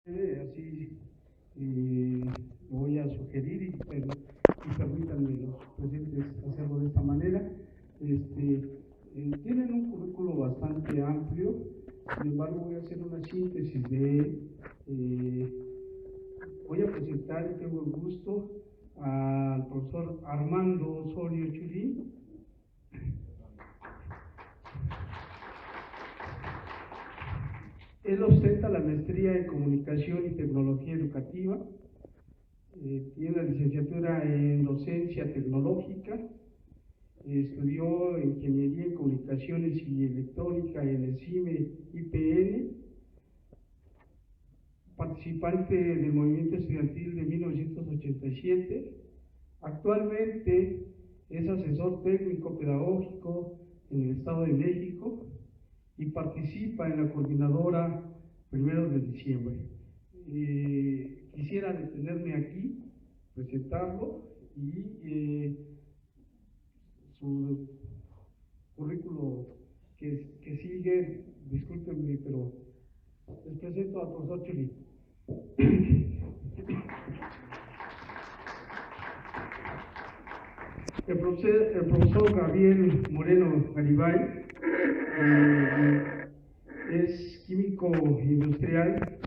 Así lo voy a sugerir y permítanme los presentes hacerlo de esta manera. Tienen un currículo bastante amplio, sin embargo voy a hacer una síntesis de él. Voy a presentar y tengo el gusto al profesor Armando Osorio Chulín. Él ostenta la maestría en Comunicación y Tecnología Educativa, tiene la licenciatura en Docencia Tecnológica, estudió Ingeniería en Comunicaciones y Electrónica en el CIME IPN, participante del movimiento estudiantil de 1987, actualmente es asesor técnico pedagógico en el Estado de México y participa en la coordinadora 1 de diciembre. Quisiera detenerme aquí, presentarlo y su currículo que sigue, discúlpenme, pero les presento al profesor Chulín. El profesor Gabriel Moreno Garibay es químico industrial,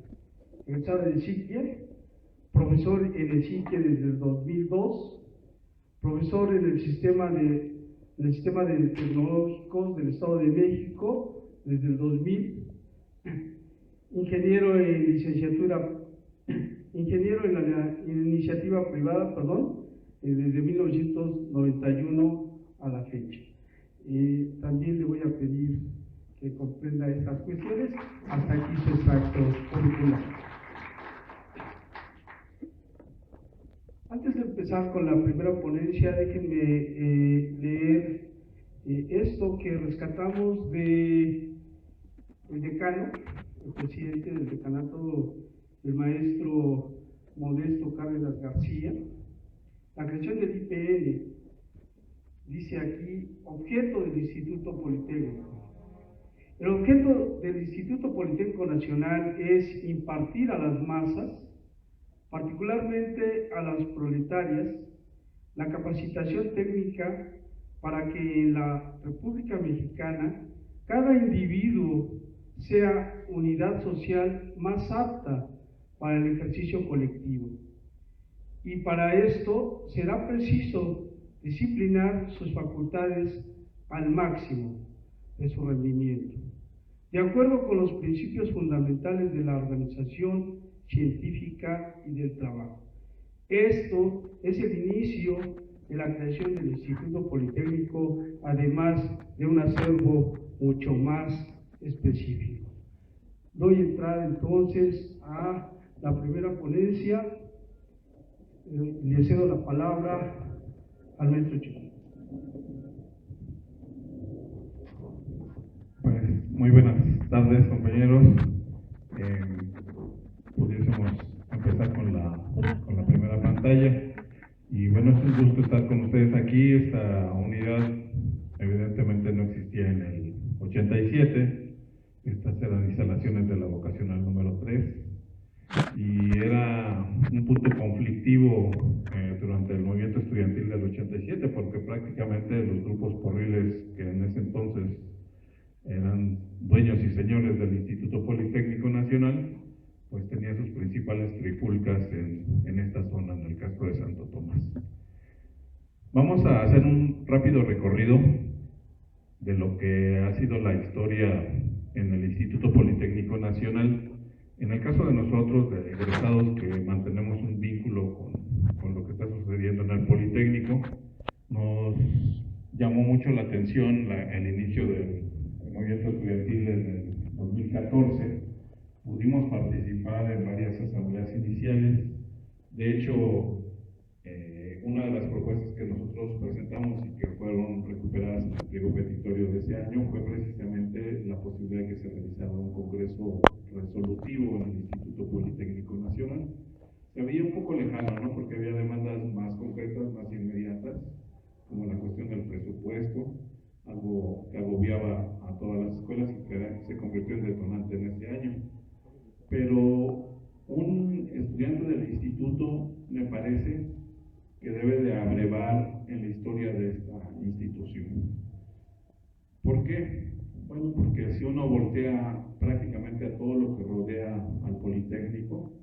egresado del SICIE, profesor en el SICIE desde el 2002, profesor en el sistema de tecnológicos del Estado de México desde el 2000, ingeniero en la iniciativa privada, desde 1991 a la fecha. También le voy a pedir que comprenda estas cuestiones. Hasta aquí su extracto curricular. Antes de empezar con la primera ponencia, déjenme leer esto que rescatamos del decano, el presidente del decanato, el maestro Modesto Cárdenas García. La creación del IPN, dice aquí, objeto del Instituto Politécnico. El objeto del Instituto Politécnico Nacional es impartir a las masas, particularmente a las proletarias, la capacitación técnica para que en la República Mexicana cada individuo sea unidad social más apta para el ejercicio colectivo. Y para esto será preciso disciplinar sus facultades al máximo de su rendimiento, de acuerdo con los principios fundamentales de la organización científica y del trabajo. Esto es el inicio de la creación del Instituto Politécnico, además de un acervo mucho más específico. Doy entrada entonces a la primera ponencia. Le cedo la palabra al maestro Chulín. Pues muy buenas tardes, compañeros. Pudiésemos empezar con la primera pantalla. Y bueno, es un gusto estar con ustedes aquí. Esta unidad evidentemente no existía en el 87. Estas eran instalaciones de la vocacional número 3. Y era un punto conflictivo durante el movimiento estudiantil del 87, porque prácticamente los grupos porriles que en ese entonces eran dueños y señores del Instituto Politécnico Nacional, pues tenían sus principales trifulcas en esta zona, en el casco de Santo Tomás. Vamos a hacer un rápido recorrido de lo que ha sido la historia en el Instituto Politécnico Nacional. En el caso de nosotros, de egresados que mantenemos un vínculo con lo que está sucediendo en el Politécnico, nos llamó mucho la atención el inicio del movimiento estudiantil en el 2014. Pudimos participar en varias asambleas iniciales. De hecho, una de las propuestas que nosotros presentamos y que fueron recuperadas en el pliego petitorio de ese año fue precisamente la posibilidad de que se realizara un congreso resolutivo en el Instituto Politécnico Nacional. Se veía un poco lejano, ¿no? Porque había demandas más concretas, más inmediatas, como la cuestión del presupuesto, algo que agobiaba a todas las escuelas y que se convirtió en detonante en este año. Pero un estudiante del instituto me parece que debe de abrevar en la historia de esta institución. ¿Por qué? Bueno, porque si uno voltea prácticamente a todo lo que rodea al Politécnico,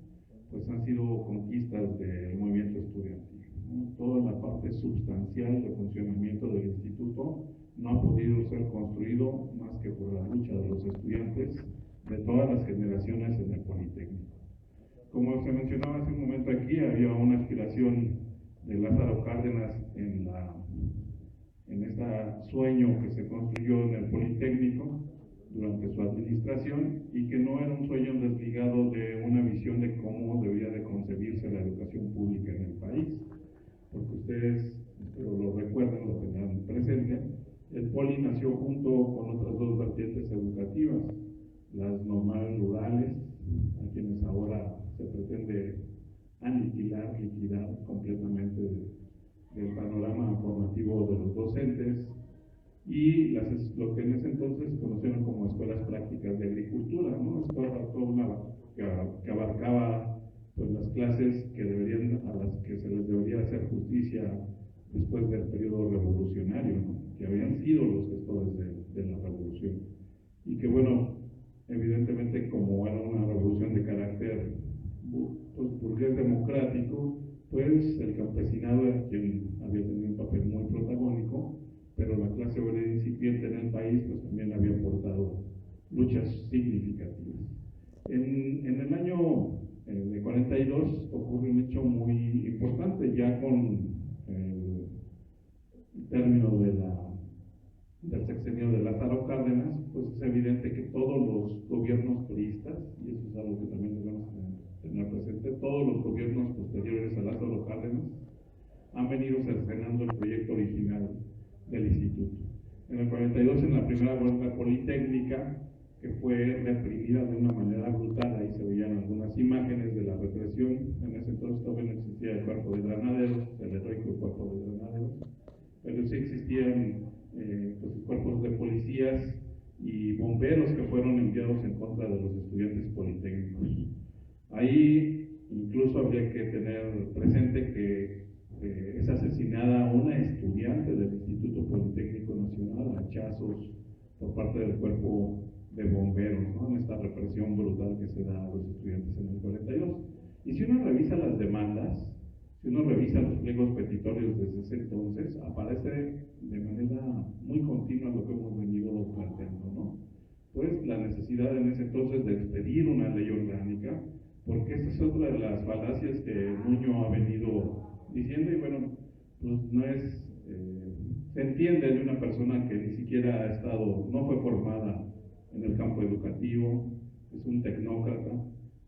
pues han sido conquistas del movimiento estudiantil, ¿no? Toda la parte sustancial de funcionamiento del instituto no ha podido ser construido más que por la lucha de los estudiantes de todas las generaciones en el Politécnico. Como se mencionaba hace un momento aquí, había una aspiración de Lázaro Cárdenas en este sueño que se construyó en el Politécnico durante su administración y que no era un sueño desligado de una visión de cómo debería de concebirse la educación pública en el país. Porque ustedes, espero lo recuerden, lo tendrán presente, el Poli nació junto con otras dos vertientes educativas, las normales rurales, a quienes ahora se pretende aniquilar, liquidar completamente del panorama formativo de los docentes, y lo que en ese entonces se conocieron como escuelas prácticas de agricultura, ¿no? Que abarcaba pues las clases a las que se les debería hacer justicia después del periodo revolucionario, ¿no? Que habían sido los gestores de la revolución. Y que bueno, evidentemente como era una revolución de carácter pues, burgués democrático, pues el campesinado era quien había tenido un papel muy protagónico, pero la clase obrera incipiente en el país pues también había aportado luchas significativas. En el año de 42 ocurre un hecho muy importante, ya con el término del sexenio de Lázaro Cárdenas, pues es evidente que todos los gobiernos priistas, y eso es algo que también debemos tener presente, todos los gobiernos posteriores a Lázaro Cárdenas han venido cercenando el proyecto original del instituto. En el 42, en la primera huelga politécnica, que fue reprimida de una manera brutal, ahí se veían algunas imágenes de la represión. En ese entonces todavía no existía el cuerpo de granaderos, el heroico cuerpo de granaderos, pero sí existían pues, cuerpos de policías y bomberos que fueron enviados en contra de los estudiantes politécnicos. Ahí incluso habría que tener presente que es asesinada una estudiante del Instituto Politécnico Nacional a hachazos por parte del cuerpo de bomberos, ¿no? En esta represión brutal que se da a los estudiantes en el 42. Y si uno revisa las demandas, si uno revisa los pliegos petitorios desde ese entonces, aparece de manera muy continua lo que hemos venido planteando, ¿no? Pues la necesidad en ese entonces de expedir una ley orgánica, porque esta es otra de las falacias que Nuño ha venido diciendo, y bueno, pues no es, se entiende de una persona que ni siquiera ha estado, no fue formada en el campo educativo, es un tecnócrata,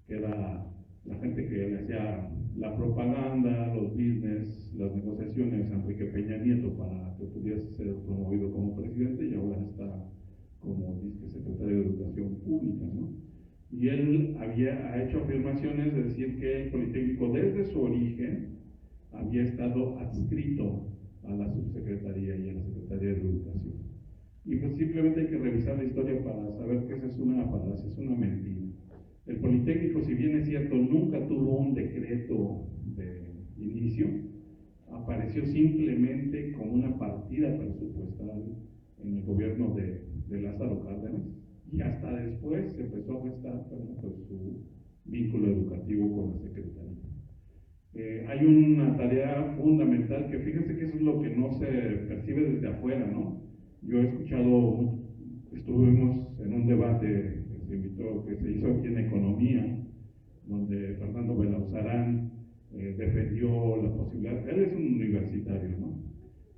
que era la gente que le hacía la propaganda, los business, las negociaciones a Enrique Peña Nieto para que pudiese ser promovido como presidente, y ahora está como secretario de Educación Pública, ¿no? Y él ha hecho afirmaciones de decir que el Politécnico desde su origen había estado adscrito a la subsecretaría y a la Secretaría de Educación. Y pues simplemente hay que revisar la historia para saber que esa es una falacia, es una mentira. El Politécnico, si bien es cierto, nunca tuvo un decreto de inicio, apareció simplemente como una partida presupuestal en el gobierno de Lázaro Cárdenas, y hasta después se empezó a gestar pues, su vínculo educativo con la Secretaría. Hay una tarea fundamental que fíjense que eso es lo que no se percibe desde afuera, ¿no? Yo he escuchado, estuvimos en un debate que se hizo aquí en Economía, donde Fernando Belauzarán defendió la posibilidad, él es un universitario, ¿no?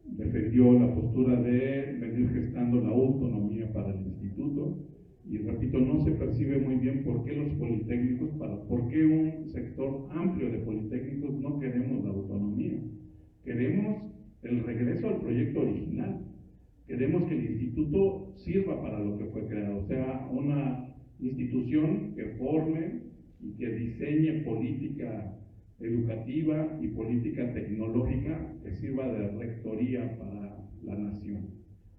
Defendió la postura de venir gestando la autonomía para el instituto, y repito, no se percibe muy bien por qué los politécnicos, por qué un sector amplio de politécnicos no queremos la autonomía. Queremos el regreso al proyecto original. Queremos que el instituto sirva para lo que fue creado, o sea, una institución que forme y que diseñe política educativa y política tecnológica que sirva de rectoría para la nación.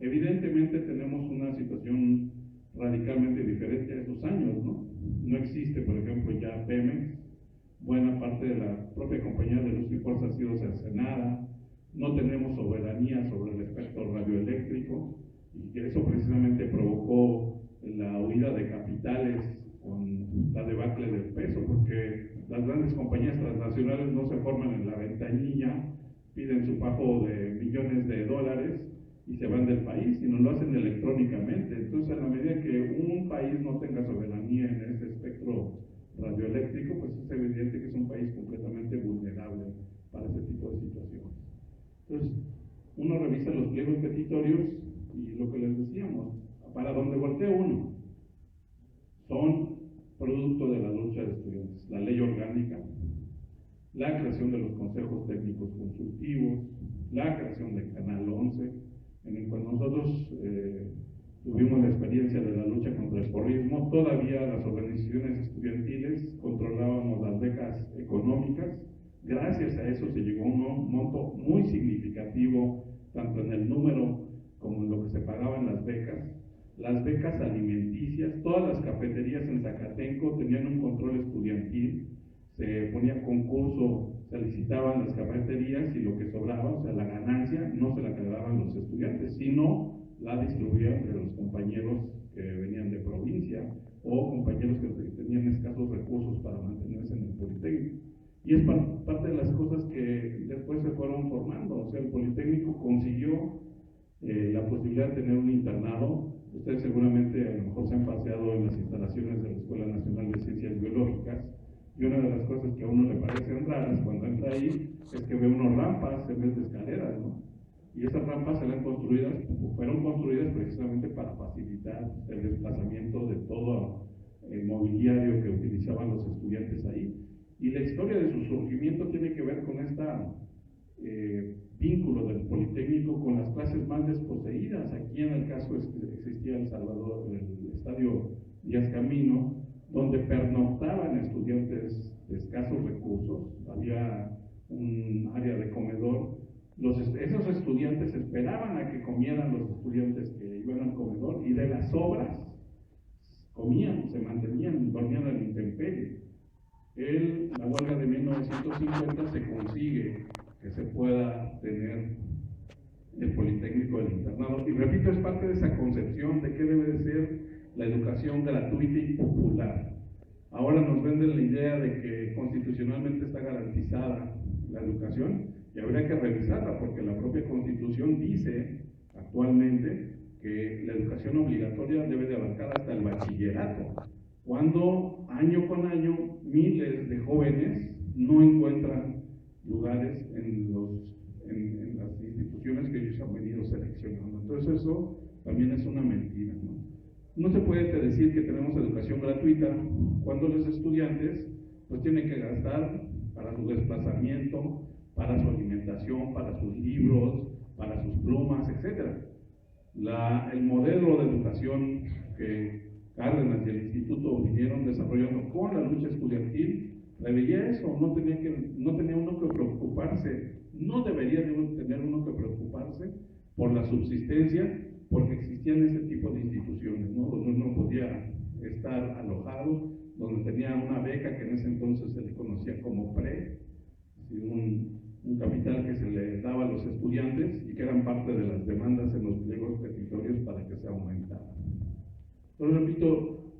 Evidentemente tenemos una situación radicalmente diferente a esos años, ¿no? No existe, por ejemplo, ya Pemex, buena parte de la propia compañía de luz y fuerza ha sido cercenada, no tenemos soberanía sobre el espectro radioeléctrico, y que eso precisamente provocó la huida de capitales con la debacle del peso, porque las grandes compañías transnacionales no se forman en la ventanilla, piden su pago de millones de dólares y se van del país, sino lo hacen electrónicamente. Entonces, a la medida que un país no tenga soberanía en ese espectro radioeléctrico, pues es evidente que es un país completamente vulnerable para ese tipo de situaciones. Entonces, uno revisa los pliegos petitorios y lo que les decíamos, para donde voltee uno, son producto de la lucha de estudiantes. La ley orgánica, la creación de los consejos técnicos consultivos, la creación del Canal 11, en el cual nosotros tuvimos la experiencia de la lucha contra el porrismo. Todavía las organizaciones estudiantiles controlábamos las becas económicas. Gracias a eso se llegó a un monto muy significativo, tanto en el número como en lo que se pagaba en las becas alimenticias. Todas las cafeterías en Zacatenco tenían un control estudiantil, se ponía concurso, se licitaban las cafeterías y lo que sobraba, o sea, la ganancia, no se la quedaban los estudiantes, sino la distribuían entre los compañeros que venían de provincia o compañeros que tenían escasos recursos para mantenerse en el Politécnico. Y es parte de las cosas que después se fueron formando. O sea, el Politécnico consiguió la posibilidad de tener un internado. Ustedes seguramente a lo mejor se han paseado en las instalaciones de la Escuela Nacional de Ciencias Biológicas, y una de las cosas que a uno le parecen raras cuando entra ahí es que ve unas rampas en vez de escaleras, ¿no? Y esas rampas fueron construidas precisamente para facilitar el desplazamiento de todo el mobiliario que utilizaban los estudiantes ahí. Y la historia de su surgimiento tiene que ver con este vínculo del Politécnico con las clases más desposeídas. Aquí en el caso existía el Estadio Díaz Camino, donde pernoctaban estudiantes de escasos recursos. Había un área de comedor. Esos estudiantes esperaban a que comieran los estudiantes que iban al comedor, y de las sobras comían, se mantenían, dormían a la intemperie. La huelga de 1950 se consigue que se pueda tener el Politécnico del internado, y repito, es parte de esa concepción de qué debe de ser la educación gratuita y popular. Ahora nos venden la idea de que constitucionalmente está garantizada la educación, y habría que revisarla, porque la propia Constitución dice actualmente que la educación obligatoria debe de abarcar hasta el bachillerato, cuando año con año miles de jóvenes no encuentran lugares en las instituciones que ellos han venido seleccionando. Entonces eso también es una mentira, ¿no? No se puede decir que tenemos educación gratuita cuando los estudiantes pues tienen que gastar para su desplazamiento, para su alimentación, para sus libros, para sus plumas, etc. El modelo de educación que Cárdenas y el Instituto vinieron desarrollando con la lucha estudiantil preveía eso. No tenía uno que preocuparse, no debería tener uno que preocuparse por la subsistencia, porque existían ese tipo de instituciones, ¿no? Donde uno podía estar alojado, donde tenía una beca que en ese entonces se le conocía como PRE, un capital que se le daba a los estudiantes y que eran parte de las demandas en los pliegos petitorios para que se aumentara. Entonces, repito,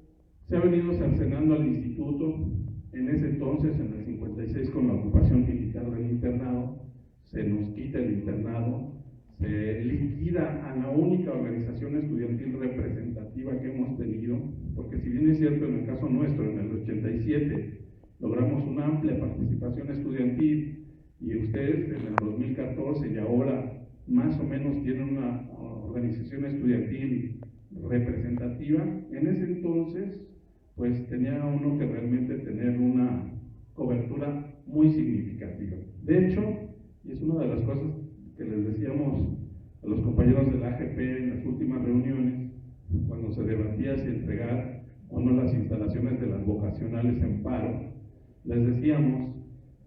se ha venido cercenando al instituto. En ese entonces, en el 56, con la ocupación militar del internado, se nos quita el internado, se liquida a la única organización estudiantil representativa que hemos tenido, porque si bien es cierto en el caso nuestro, en el 87, logramos una amplia participación estudiantil, y ustedes en el 2014 y ahora más o menos tienen una organización estudiantil representativa, en ese entonces pues tenía uno que realmente tener una cobertura muy significativa. De hecho, y es una de las cosas que les decíamos a los compañeros de la AGP en las últimas reuniones, cuando se debatía si entregar o no las instalaciones de las vocacionales en paro, les decíamos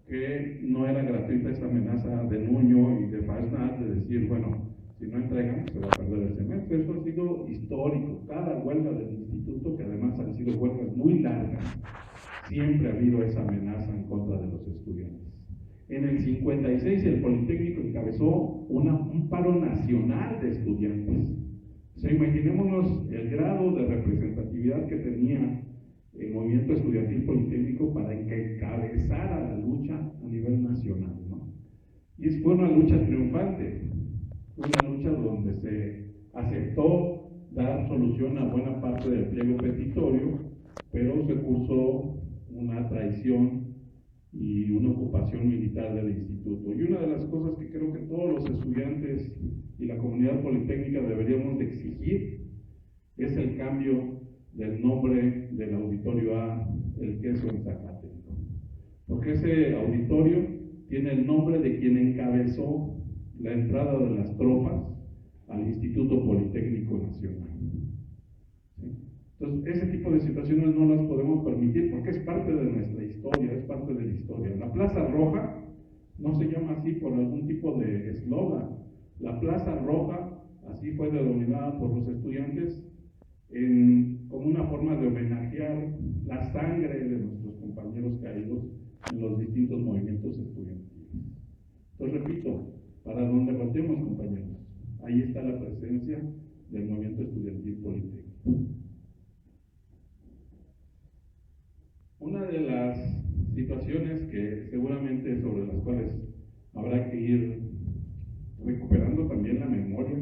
que no era gratuita esta amenaza de Nuño y de Fashnar de decir, bueno, si no entregan, se va a perder el semestre. Eso ha sido histórico. Cada huelga del instituto, que además han sido huelgas muy largas, siempre ha habido esa amenaza en contra de los estudiantes. En el 56 el Politécnico encabezó un paro nacional de estudiantes. O sea, imaginémonos el grado de representatividad que tenía el movimiento estudiantil politécnico para que encabezara la lucha a nivel nacional, ¿no? Y fue una lucha triunfante, una lucha donde se aceptó dar solución a buena parte del pliego petitorio, pero se cursó una traición y una ocupación militar del instituto. Y una de las cosas que creo que todos los estudiantes y la comunidad politécnica deberíamos de exigir es el cambio del nombre del auditorio a El Queso en Zacatecas. Porque ese auditorio tiene el nombre de quien encabezó la entrada de las tropas al Instituto Politécnico Nacional. ¿Sí? Entonces, ese tipo de situaciones no las podemos permitir porque es parte de nuestra historia, es parte de la historia. La Plaza Roja no se llama así por algún tipo de eslogan. La Plaza Roja así fue denominada por los estudiantes como una forma de homenajear la sangre de nuestros compañeros caídos en los distintos movimientos estudiantiles. Entonces, repito, para donde volteemos, compañeros, ahí está la presencia del movimiento estudiantil politécnico. Una de las situaciones que seguramente sobre las cuales habrá que ir recuperando también la memoria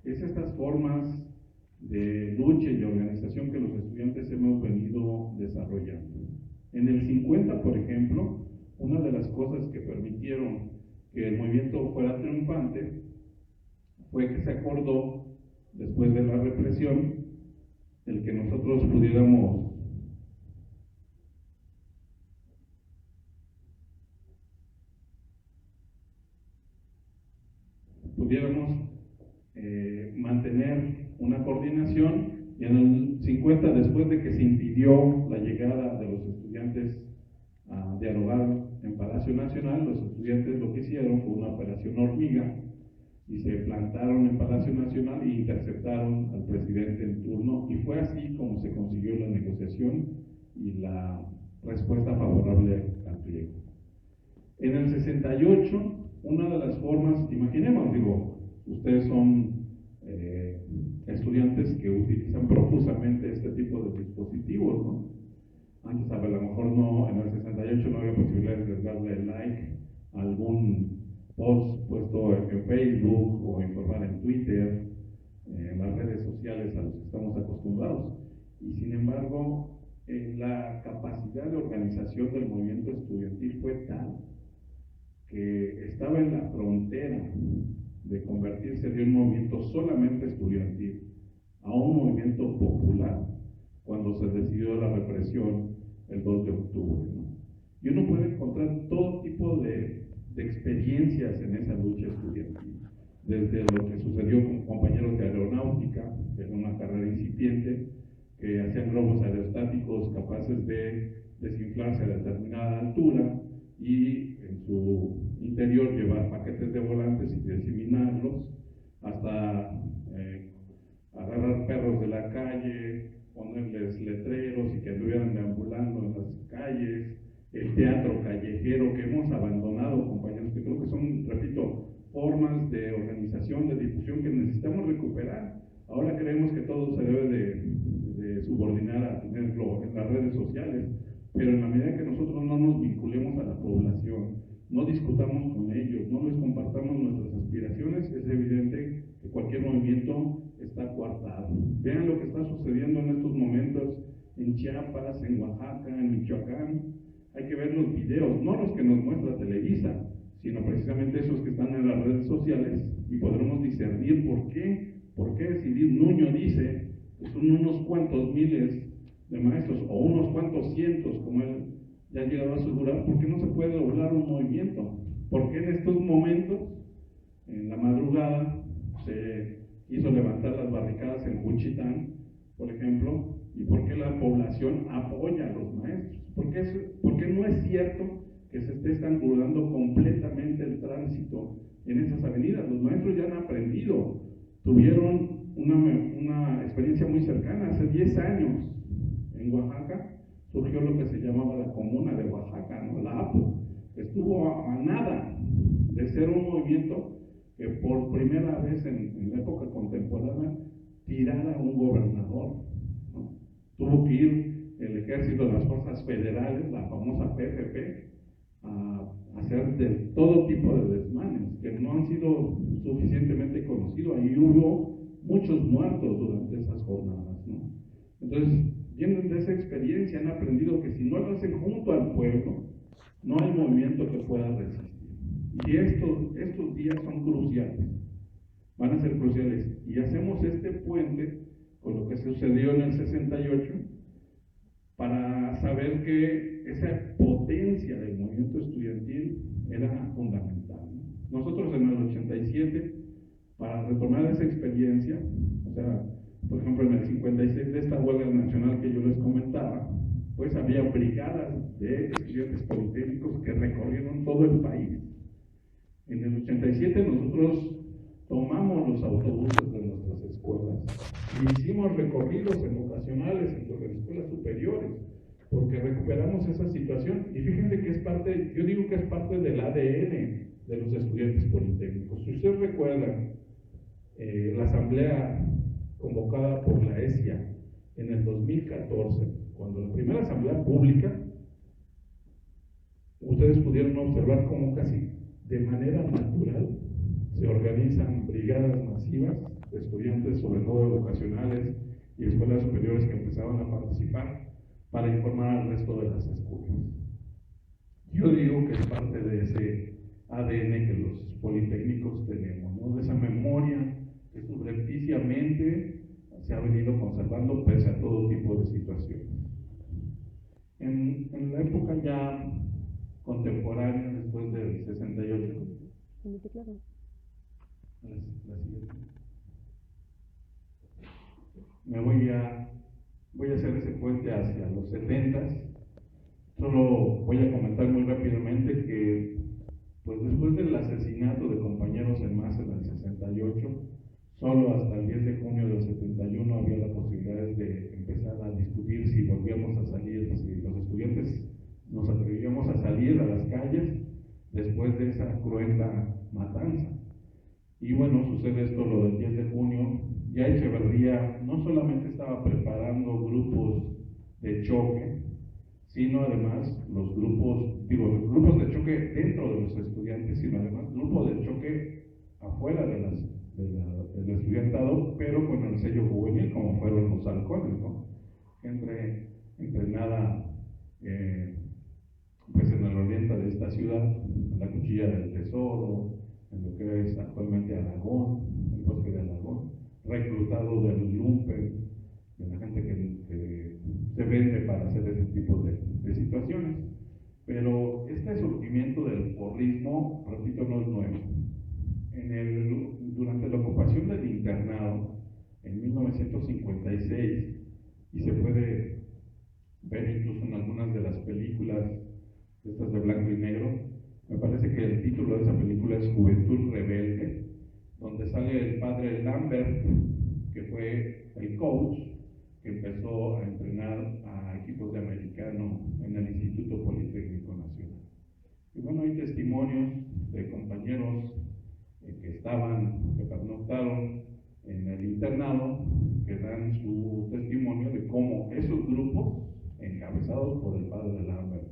es estas formas de lucha y de organización que los estudiantes hemos venido desarrollando. En el 50, por ejemplo, una de las cosas que permitieron que el movimiento fuera triunfante fue que se acordó, después de la represión, el que nosotros pudiéramos mantener una coordinación, y en el 50, después de que se impidió la llegada de los estudiantes a dialogar en Palacio Nacional, los estudiantes lo que hicieron fue una operación hormiga y se plantaron en Palacio Nacional e interceptaron al presidente en turno, y fue así como se consiguió la negociación y la respuesta favorable al pliego. En el 68, una de las formas, imaginemos, ustedes son estudiantes que utilizan profusamente este tipo de dispositivos, ¿no? Antes a lo mejor no, en el 68 no había posibilidades de darle like a algún post puesto en Facebook o informar en Twitter, en las redes sociales a los que estamos acostumbrados. Y sin embargo, la capacidad de organización del movimiento estudiantil fue tal que estaba en la frontera de convertirse de un movimiento solamente estudiantil a un movimiento popular cuando se decidió la represión el 2 de octubre, ¿no? Y uno puede encontrar todo tipo de experiencias en esa lucha estudiantil, desde lo que sucedió con compañeros de aeronáutica, que era una carrera incipiente, que hacían globos aerostáticos capaces de desinflarse a determinada altura y en su interior llevar paquetes de volantes y diseminarlos, hasta agarrar perros de la calle, ponerles letreros y que anduvieran deambulando en las calles, el teatro callejero que hemos abandonado, compañeros, que creo que son, repito, formas de organización, de difusión que necesitamos recuperar. Ahora creemos que todo se debe de subordinar a tenerlo en las redes sociales, pero en la medida que nosotros no nos vinculemos a la población, no discutamos con ellos, no les compartamos nuestras aspiraciones, es evidente que cualquier movimiento está coartado. Vean lo que está sucediendo en estos momentos en Chiapas, en Oaxaca, en Michoacán. Hay que ver los videos, no los que nos muestra Televisa, sino precisamente esos que están en las redes sociales, y podremos discernir por qué decidir. Nuño dice que son unos cuantos miles de maestros, o unos cuantos cientos, como él ya ha llegado a asegurar, ¿por qué no se puede doblar un movimiento? ¿Por qué en estos momentos, en la madrugada, se hizo levantar las barricadas en Juchitán, por ejemplo, y por qué la población apoya a los maestros? ¿Por qué no es cierto que se esté estrangulando completamente el tránsito en esas avenidas? Los maestros ya han aprendido, tuvieron una experiencia muy cercana, hace 10 años en Oaxaca, surgió lo que se llamaba la Comuna de Oaxaca, ¿no? La APO. Estuvo a nada de ser un movimiento que por primera vez en la época contemporánea tirara a un gobernador, ¿no? Tuvo que ir el ejército de las fuerzas federales, la famosa PFP, a hacer de todo tipo de desmanes que no han sido suficientemente conocidos. Ahí hubo muchos muertos durante esas jornadas, ¿no? Entonces, vienen de esa experiencia, han aprendido que si no lo hacen junto al pueblo, no hay movimiento que pueda resistir. Y estos días son cruciales, van a ser cruciales. Y hacemos este puente con lo que sucedió en el 68 para saber que esa potencia del movimiento estudiantil era fundamental, ¿no? Nosotros en el 87, para retomar esa experiencia, o sea, por ejemplo, en el 56 de esta huelga nacional que yo les comentaba, pues había brigadas de estudiantes politécnicos que recorrieron todo el país. En el 87 nosotros tomamos los autobuses de nuestras escuelas y hicimos recorridos en vocacionales, en escuelas superiores, porque recuperamos esa situación. Y fíjense que es parte, yo digo que es parte del ADN de los estudiantes politécnicos. Si ustedes recuerdan la asamblea convocada por la ESIA en el 2014, cuando la primera asamblea pública, ustedes pudieron observar cómo casi de manera natural se organizan brigadas masivas de estudiantes, sobre todo vocacionales y escuelas superiores, que empezaban a participar para informar al resto de las escuelas. Yo digo que es parte de ese ADN que los politécnicos tenemos, ¿no? De esa memoria que subrepticiamente se ha venido conservando pese a todo tipo de situaciones. En la época ya contemporánea, después del 68, la siguiente. Voy a hacer ese puente hacia los 70s. Solo voy a comentar muy rápidamente que, pues después del asesinato de compañeros en masa en el 68, solo hasta el 10 de junio del 71 había la posibilidad de empezar a discutir si volvíamos a salir, si los estudiantes nos atrevíamos a salir a las calles después de esa cruenta matanza. Y bueno, sucede esto, lo del 10 de junio. Ya Echeverría no solamente estaba preparando grupos de choque, sino además los grupos de choque dentro de los estudiantes, sino además grupos de choque afuera del estudiantado, pero con el sello juvenil, como fueron los halcones, ¿no? Entrenada pues en el oriente de esta ciudad, en la Cuchilla del Tesoro, en lo que es actualmente Aragón, el bosque de Aragón, reclutado del lumpen, de la gente que se vende para hacer ese tipo de situaciones. Pero este surgimiento del porrismo, repito, no es nuevo. Durante la ocupación del internado, en 1956, y se puede ver incluso en algunas de las películas, estas de blanco y negro, me parece que el título de esa película es Juventud Rebelde, donde sale el padre Lambert, que fue el coach que empezó a entrenar a equipos de americano en el Instituto Politécnico Nacional. Y bueno, hay testimonios de compañeros que pernoctaron en el internado, que dan su testimonio de cómo esos grupos, encabezados por el padre Lambert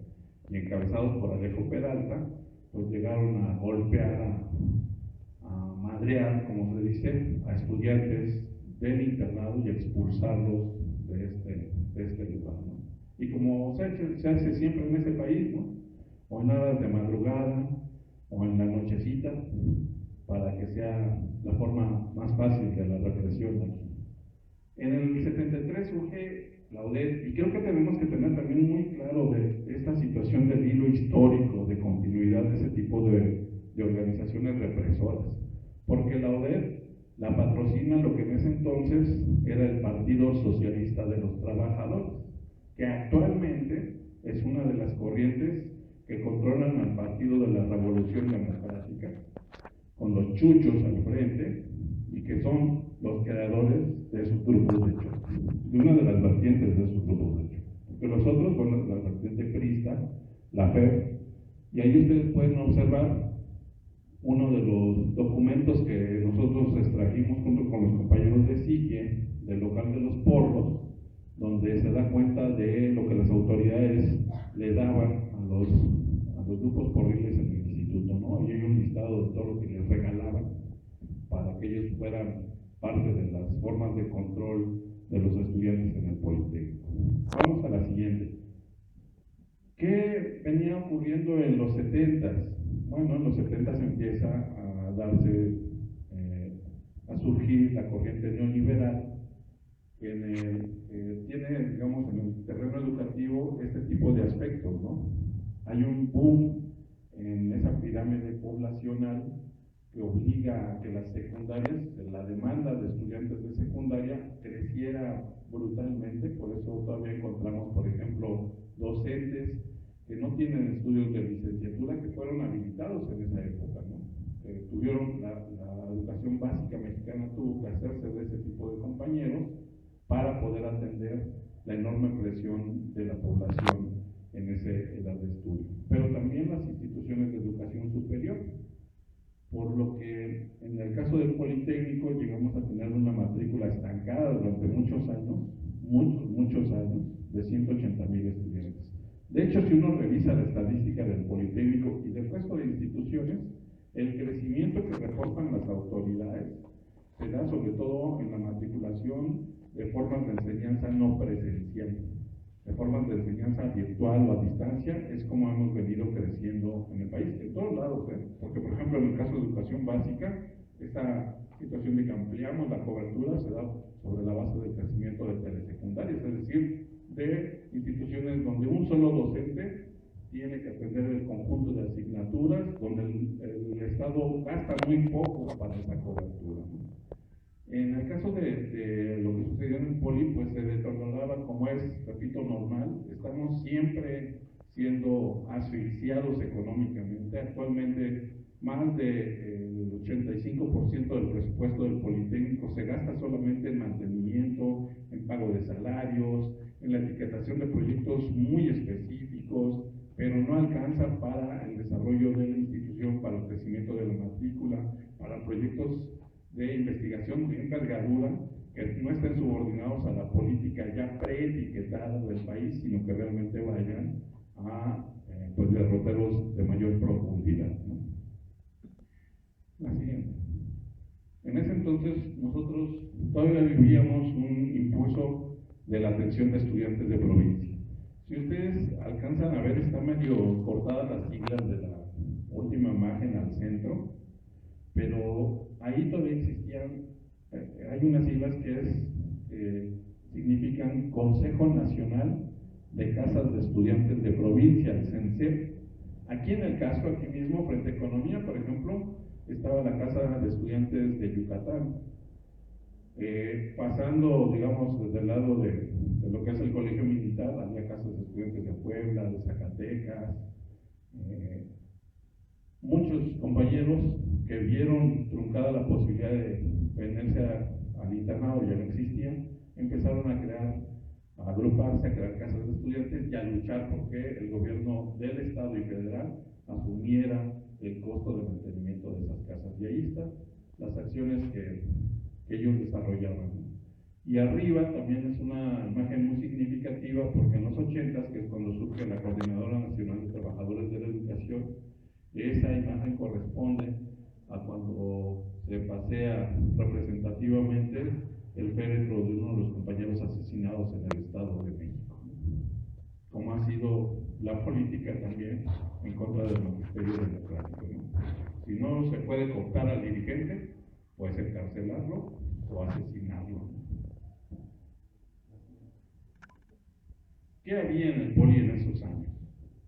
y encabezados por Alejo Peralta, pues llegaron a golpear, a madrear, como se dice, a estudiantes del internado y expulsarlos de este lugar, ¿no? Y como se hace siempre en ese país, ¿no? O en horas de madrugada, o en la nochecita, para que sea la forma más fácil de la represión aquí. En el 73 surge la UDED, y creo que tenemos que tener también muy claro de esta situación del hilo histórico, de continuidad de ese tipo de organizaciones represoras, porque la UDED la patrocina lo que en ese entonces era el Partido Socialista de los Trabajadores, que actualmente es una de las corrientes que controlan al Partido de la Revolución Democrática, con los chuchos al frente, y que son los creadores de esos grupos de choque, de una de las vertientes de esos grupos de choque. Porque los otros, bueno, la vertiente priista, la FEP, y ahí ustedes pueden observar uno de los documentos que nosotros extrajimos junto con los compañeros de SIGIE, del local de los porros, donde se da cuenta de lo que las autoridades le daban a los grupos porriles en el instituto, ¿no? Y hay un listado de todo lo que les regalaban para que ellos fueran parte de las formas de control de los estudiantes en el Politécnico. Vamos a la siguiente. ¿Qué venía ocurriendo en los 70s? Bueno, en los 70s empieza a darse, a surgir la corriente neoliberal, que tiene, digamos, en el terreno educativo este tipo de aspectos, ¿no? Hay un boom en esa pirámide poblacional que obliga a que las secundarias, la demanda de estudiantes de secundaria creciera brutalmente. Por eso todavía encontramos, por ejemplo, docentes que no tienen estudios de licenciatura, que fueron habilitados en esa época, ¿no? Tuvieron la educación básica mexicana, tuvo que hacerse de ese tipo de compañeros para poder atender la enorme presión de la población en esa edad de estudio. Pero también las instituciones de educación superior, por lo que en el caso del Politécnico llegamos a tener una matrícula estancada durante muchos años, de 180,000 estudiantes. De hecho, si uno revisa la estadística del Politécnico y del resto de instituciones, el crecimiento que reportan las autoridades se da sobre todo en la matriculación de formas de enseñanza no presencial. De formas de enseñanza virtual o a distancia, es como hemos venido creciendo en el país, en todos lados, porque por ejemplo en el caso de educación básica, esta situación de que ampliamos la cobertura se da sobre la base del crecimiento de telesecundarias, es decir, de instituciones donde un solo docente tiene que atender el conjunto de asignaturas, donde el Estado gasta muy poco para esa cobertura. En el caso de lo que sucedió en el Poli, pues se deterioraba como es, repito, normal. Estamos siempre siendo asfixiados económicamente. Actualmente, más del 85% del presupuesto del Politécnico se gasta solamente en mantenimiento, en pago de salarios, en la etiquetación de proyectos muy específicos, pero no alcanza para el desarrollo de la institución, para el crecimiento de la matrícula, para proyectos de investigación de envergadura que no estén subordinados a la política ya preetiquetada del país, sino que realmente vayan a pues derroteros de mayor profundidad, ¿no? La siguiente. En ese entonces nosotros todavía vivíamos un impulso de la atención de estudiantes de provincia. Si ustedes alcanzan a ver, está medio cortadas las siglas de la última imagen al centro, pero ahí todavía existían, hay unas siglas que significan Consejo Nacional de Casas de Estudiantes de Provincia, el CENSEP. Aquí en el caso, aquí mismo, frente a Economía, por ejemplo, estaba la Casa de Estudiantes de Yucatán. Pasando, digamos, desde el lado de lo que es el colegio militar, había casas de estudiantes de Puebla, de Zacatecas. Muchos compañeros que vieron truncada la posibilidad de venirse al internado, ya no existía, empezaron a crear, a agruparse, a crear casas de estudiantes y a luchar porque el gobierno del estado y federal asumiera el costo de mantenimiento de esas casas. Y ahí están las acciones que ellos desarrollaban. Y arriba también es una imagen muy significativa porque en los 80s, que es cuando surge la Coordinadora Nacional de Trabajadores de la Educación, esa imagen corresponde a cuando se pasea representativamente el féretro de uno de los compañeros asesinados en el Estado de México. Como ha sido la política también en contra del magisterio democrático, ¿no? Si no se puede cortar al dirigente, pues encarcelarlo o asesinarlo. ¿Qué había en el Poli en esos años?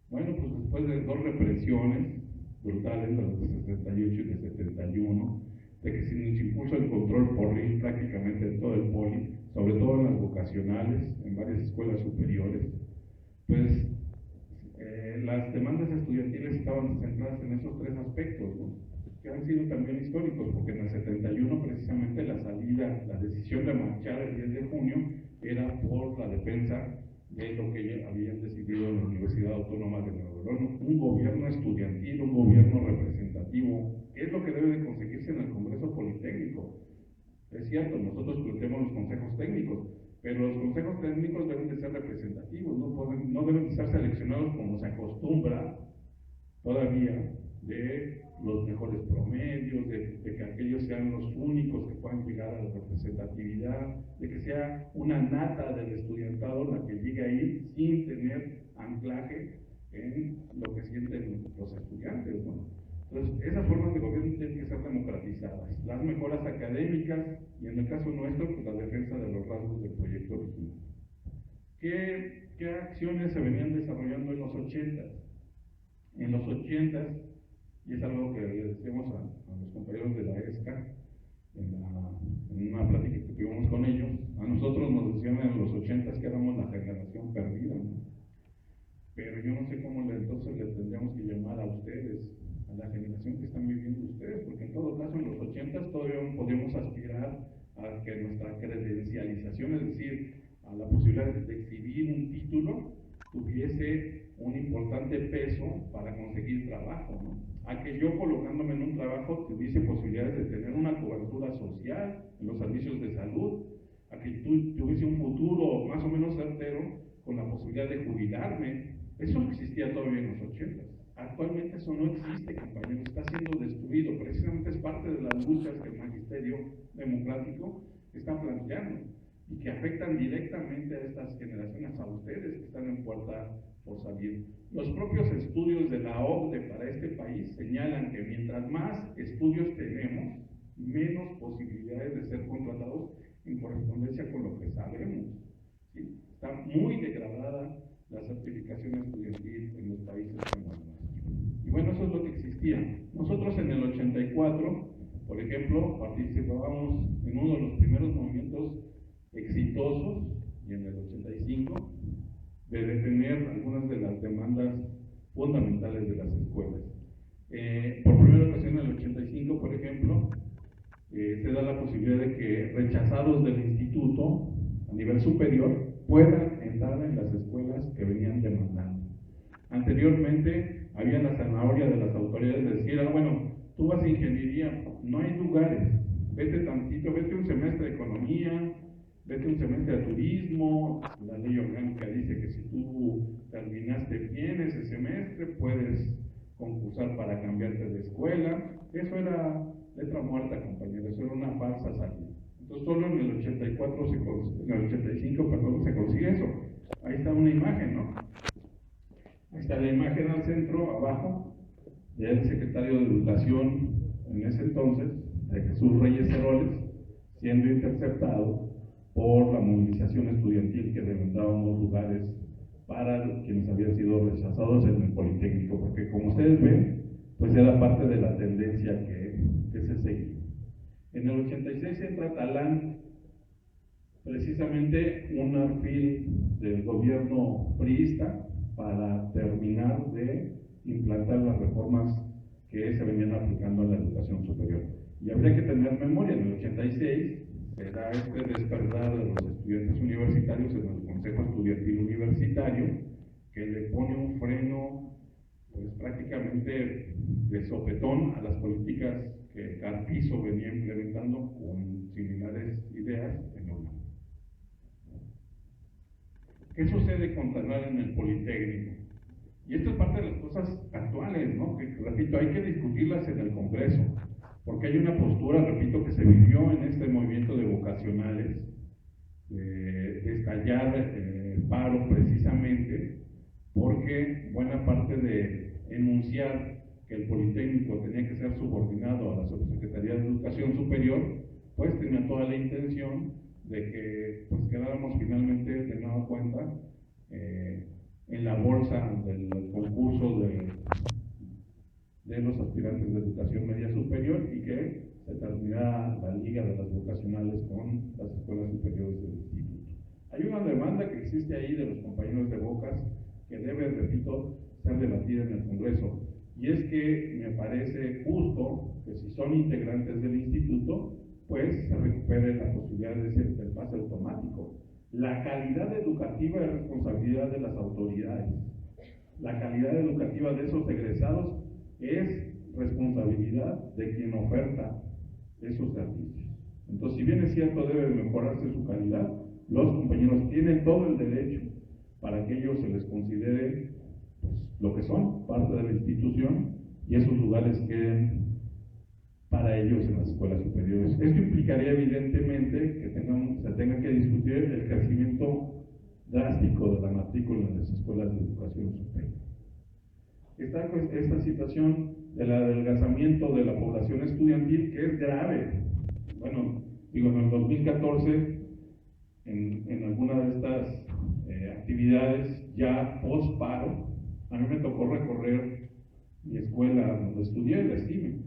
Bueno, pues después de dos represiones brutales, las de 68 y de 71, de que se nos impuso el control porril prácticamente de todo el Poli, sobre todo en las vocacionales, en varias escuelas superiores, pues las demandas estudiantiles estaban centradas en esos tres aspectos, ¿no? Que han sido también históricos, porque en el 71 precisamente la decisión de marchar el 10 de junio era por la defensa es lo que ya habían decidido en la Universidad Autónoma de Nuevo León, un gobierno estudiantil, un gobierno representativo, que es lo que debe de conseguirse en el Congreso Politécnico. Es cierto, nosotros planteamos los consejos técnicos, pero los consejos técnicos deben de ser representativos, no deben de ser seleccionados como se acostumbra todavía, de los mejores promedios, de que aquellos sean los únicos que puedan llegar a la representatividad, de que sea una nata del estudiantado la que llegue ahí sin tener anclaje en lo que sienten los estudiantes, ¿no? Entonces, esas formas de gobierno tienen que ser democratizadas, las mejoras académicas y en el caso nuestro, pues la defensa de los rasgos del proyecto original. ¿Qué acciones se venían desarrollando en los 80? En los 80, y es algo que le decíamos a los compañeros de la ESCA, en una plática que tuvimos con ellos, a nosotros nos decían en los 80 que éramos la generación perdida, ¿no? Pero yo no sé cómo entonces les tendríamos que llamar a ustedes, a la generación que están viviendo ustedes, porque en todo caso en los 80 todavía podíamos aspirar a que nuestra credencialización, es decir, a la posibilidad de exhibir un título, tuviese un importante peso para conseguir trabajo, ¿no? A que yo colocándome en un trabajo tuviese posibilidades de tener una cobertura social en los servicios de salud, a que tuviese un futuro más o menos certero con la posibilidad de jubilarme. Eso existía todavía en los 80. Actualmente eso no existe, compañeros, está siendo destruido. Precisamente es parte de las luchas que el magisterio democrático está planteando y que afectan directamente a estas generaciones, a ustedes que están en puerta por salir. Los propios estudios de la OCDE para este país señalan que mientras más estudios tenemos, menos posibilidades de ser contratados en correspondencia con lo que sabemos. ¿Sí? Está muy degradada la certificación estudiantil en los países como el nuestro. Y bueno, eso es lo que existía. Nosotros en el 84, por ejemplo, participábamos en uno de los primeros movimientos exitosos, y en el 85, de detener algunas de las demandas fundamentales de las escuelas. Por primera ocasión en el 85, por ejemplo, se da la posibilidad de que rechazados del instituto a nivel superior puedan entrar en las escuelas que venían demandando. Anteriormente había la zanahoria de las autoridades de decir, bueno, tú vas a ingeniería, no hay lugares, vete tantito, vete un semestre de economía, vete un semestre de turismo. La ley orgánica dice que si tú terminaste bien ese semestre, puedes concursar para cambiarte de escuela. Eso era letra muerta, compañeros, eso era una falsa salida. Entonces solo en el 84, en el 85, perdón, se consigue eso. Ahí está una imagen, ¿no? Ahí está la imagen al centro, abajo, del secretario de Educación en ese entonces, de Jesús Reyes Heroles, siendo interceptado por la movilización estudiantil que demandábamos lugares para quienes habían sido rechazados en el Politécnico, porque como ustedes ven, pues era parte de la tendencia que se seguía. En el 86 entra Talán, precisamente un alfil del gobierno priista para terminar de implantar las reformas que se venían aplicando en la educación superior. Y habría que tener memoria, en el 86 se da este despertar de los estudiantes universitarios en el Consejo Estudiantil Universitario, que le pone un freno, pues prácticamente de sopetón a las políticas que Carpizo venía implementando con similares ideas en UNAM. ¿Qué sucede con Talán en el Politécnico? Y esto es parte de las cosas actuales, ¿no? Que, repito, hay que discutirlas en el Congreso, porque hay una postura, repito, que se vivió en este movimiento de vocacionales, de estallar el paro precisamente, porque buena parte de enunciar que el Politécnico tenía que ser subordinado a la Subsecretaría de Educación Superior, pues tenía toda la intención de que pues quedáramos finalmente, de nueva cuenta, en la bolsa del concurso de los aspirantes de educación media superior y que se terminara la liga de las vocacionales con las escuelas superiores del instituto. Hay una demanda que existe ahí de los compañeros de Bocas que debe, repito, ser debatida en el Congreso, y es que me parece justo que si son integrantes del instituto, pues se recupere la posibilidad del pase automático. La calidad educativa es responsabilidad de las autoridades. La calidad educativa de esos egresados es responsabilidad de quien oferta esos servicios. Entonces, si bien es cierto, debe mejorarse su calidad, los compañeros tienen todo el derecho para que ellos se les considere pues, lo que son, parte de la institución, y esos lugares queden para ellos en las escuelas superiores. Esto implicaría evidentemente que se tenga que discutir el crecimiento drástico de la matrícula en las escuelas de educación superior. Esta situación del adelgazamiento de la población estudiantil, que es grave. Bueno, digo, en el 2014, en alguna de estas actividades ya post-paro, a mí me tocó recorrer mi escuela donde estudié, la CIME,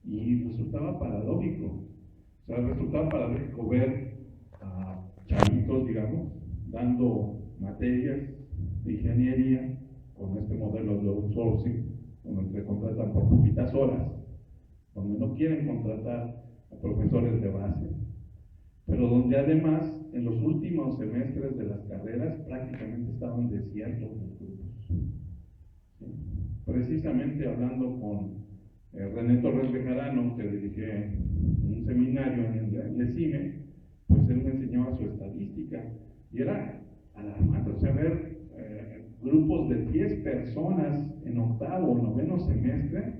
y resultaba paradójico. O sea, resultaba paradójico ver a chavitos, digamos, dando materias de ingeniería con este modelo de outsourcing, donde se contratan por poquitas horas, donde no quieren contratar a profesores de base, pero donde además en los últimos semestres de las carreras prácticamente estaban desiertos los grupos. ¿Sí? Precisamente hablando con René Torres Bejarano, que dirige un seminario en el CIME, pues él me enseñaba su estadística y era alarmante. O sea, ver grupos de 10 personas en octavo o noveno semestre,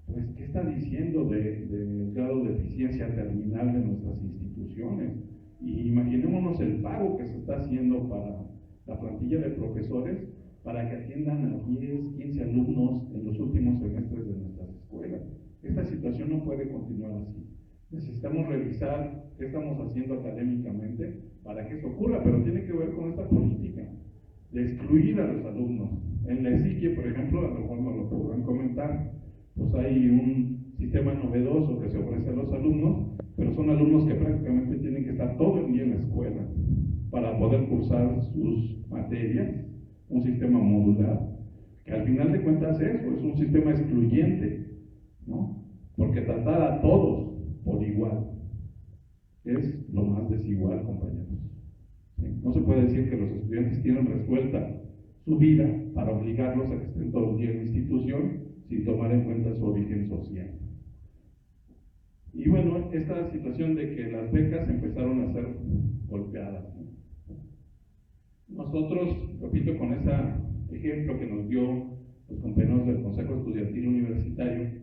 pues, ¿qué está diciendo del grado de eficiencia terminal de nuestras instituciones? Y imaginémonos el pago que se está haciendo para la plantilla de profesores para que atiendan a 10, 15 alumnos en los últimos semestres de nuestras escuelas. Esta situación no puede continuar así. Necesitamos revisar qué estamos haciendo académicamente para que eso ocurra, pero tiene que ver con esta política de excluir a los alumnos. En la ESIQUIE, por ejemplo, a lo mejor nos lo podrán comentar, pues hay un sistema novedoso que se ofrece a los alumnos, pero son alumnos que prácticamente tienen que estar todo el día en la escuela para poder cursar sus materias, un sistema modular, que al final de cuentas es un sistema excluyente, ¿no? Porque tratar a todos por igual es lo más desigual, compañeros. ¿Sí? No se puede decir que los estudiantes tienen resuelta su vida para obligarlos a que estén todo el día en la institución sin tomar en cuenta su origen social. Y bueno, esta situación de que las becas empezaron a ser golpeadas, ¿no? Nosotros, repito, con ese ejemplo que nos dio los compañeros del Consejo Estudiantil Universitario,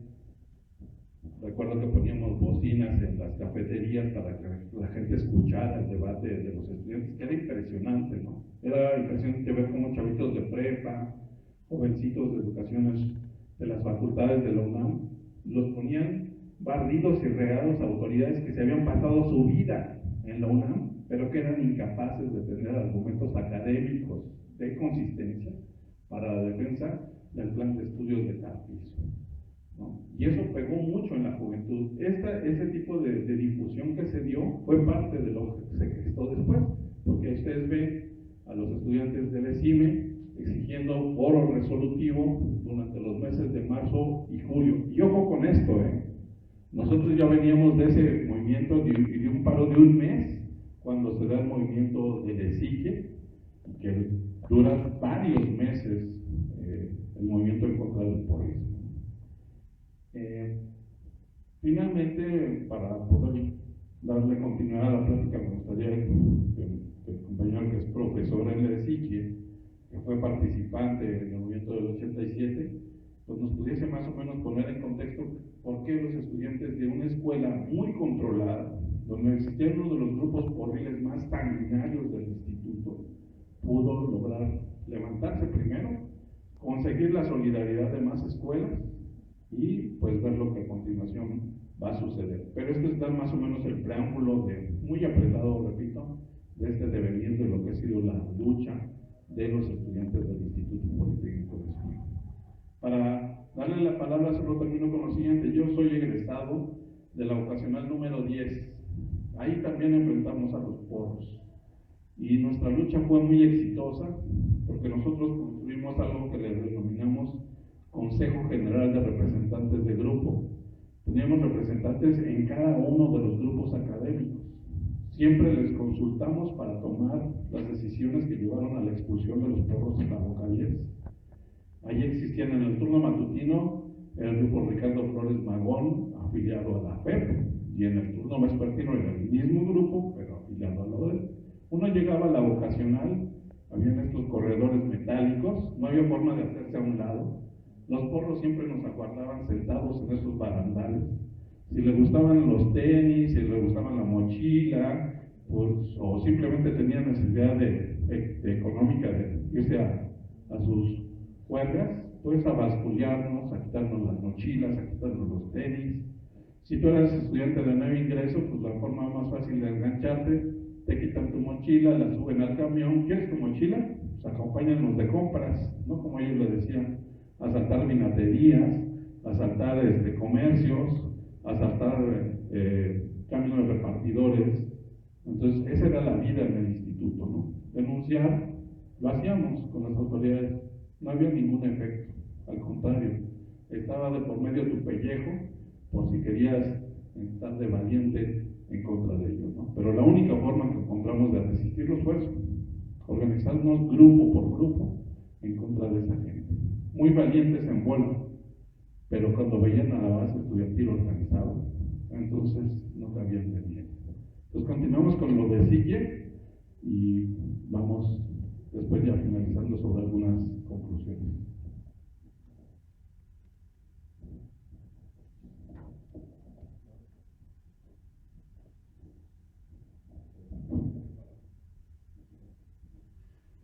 recuerdo que poníamos bocinas en las cafeterías para que la gente escuchara el debate de los estudiantes, que era impresionante, ¿no? Era impresionante ver cómo chavitos de prepa, jovencitos de educaciones de las facultades de la UNAM, los ponían barridos y regados a autoridades que se habían pasado su vida en la UNAM, pero que eran incapaces de tener argumentos académicos de consistencia para la defensa del plan de estudios de Carpizo, ¿no? Y eso pegó mucho en la juventud. Ese tipo de difusión que se dio fue parte de lo que se gestó después, porque ustedes ven a los estudiantes del ESIME exigiendo foro resolutivo durante los meses de marzo y julio. Y ojo con esto, nosotros ya veníamos de ese movimiento y de un paro de un mes cuando se da el movimiento del ESIQUIE, que dura varios meses el movimiento en contra del porrismo. Finalmente, para poder darle continuidad a la plática, me gustaría que el compañero que es profesor en el ESIQUIE, que fue participante en el movimiento del 87, pues nos pudiese más o menos poner en contexto por qué los estudiantes de una escuela muy controlada, donde existía uno de los grupos porriles más sanguinarios del instituto, pudo lograr levantarse primero, conseguir la solidaridad de más escuelas y pues ver lo que a continuación va a suceder. Pero esto es dar más o menos el preámbulo muy apretado, repito, de este devenir de lo que ha sido la lucha de los estudiantes del Instituto Politécnico de Escuela. Para darle la palabra, solo termino con lo siguiente. Yo soy egresado de la vocacional número 10. Ahí también enfrentamos a los porros. Y nuestra lucha fue muy exitosa porque nosotros construimos algo que le denominamos Consejo General de Representantes de Grupo. Teníamos representantes en cada uno de los grupos académicos. Siempre les consultamos para tomar las expulsión de los perros en la Boca 10. Ahí existían en el turno matutino el grupo Ricardo Flores Magón, afiliado a la FEP, y en el turno vespertino era el mismo grupo, pero afiliado a la ODE. Uno llegaba a la vocacional, habían estos corredores metálicos, no había forma de hacerse a un lado. Los porros siempre nos aguardaban sentados en esos barandales. Si les gustaban los tenis, si les gustaba la mochila, pues, o simplemente tenían necesidad económica de irse a sus huelgas, pues a basculearnos, a quitarnos las mochilas, a quitarnos los tenis. Si tú eras estudiante de nuevo ingreso, pues la forma más fácil de engancharte, te quitan tu mochila, la suben al camión. ¿Quieres tu mochila? Pues acompáñanos de compras, ¿no? Como ellos le decían, asaltar vinaterías, asaltar comercios, asaltar camiones repartidores. Entonces, esa era la vida en el instituto, ¿no? Denunciar, lo hacíamos con las autoridades, no había ningún efecto, al contrario, estaba de por medio tu pellejo, por si querías estar de valiente en contra de ellos, ¿no? Pero la única forma que encontramos de resistirlos fue eso, organizarnos grupo por grupo en contra de esa gente. Muy valientes en bola, pero cuando veían a la base estudiantil organizada, entonces no cabían de miedo. Entonces continuamos con lo de SIGIE y vamos después ya finalizando sobre algunas conclusiones.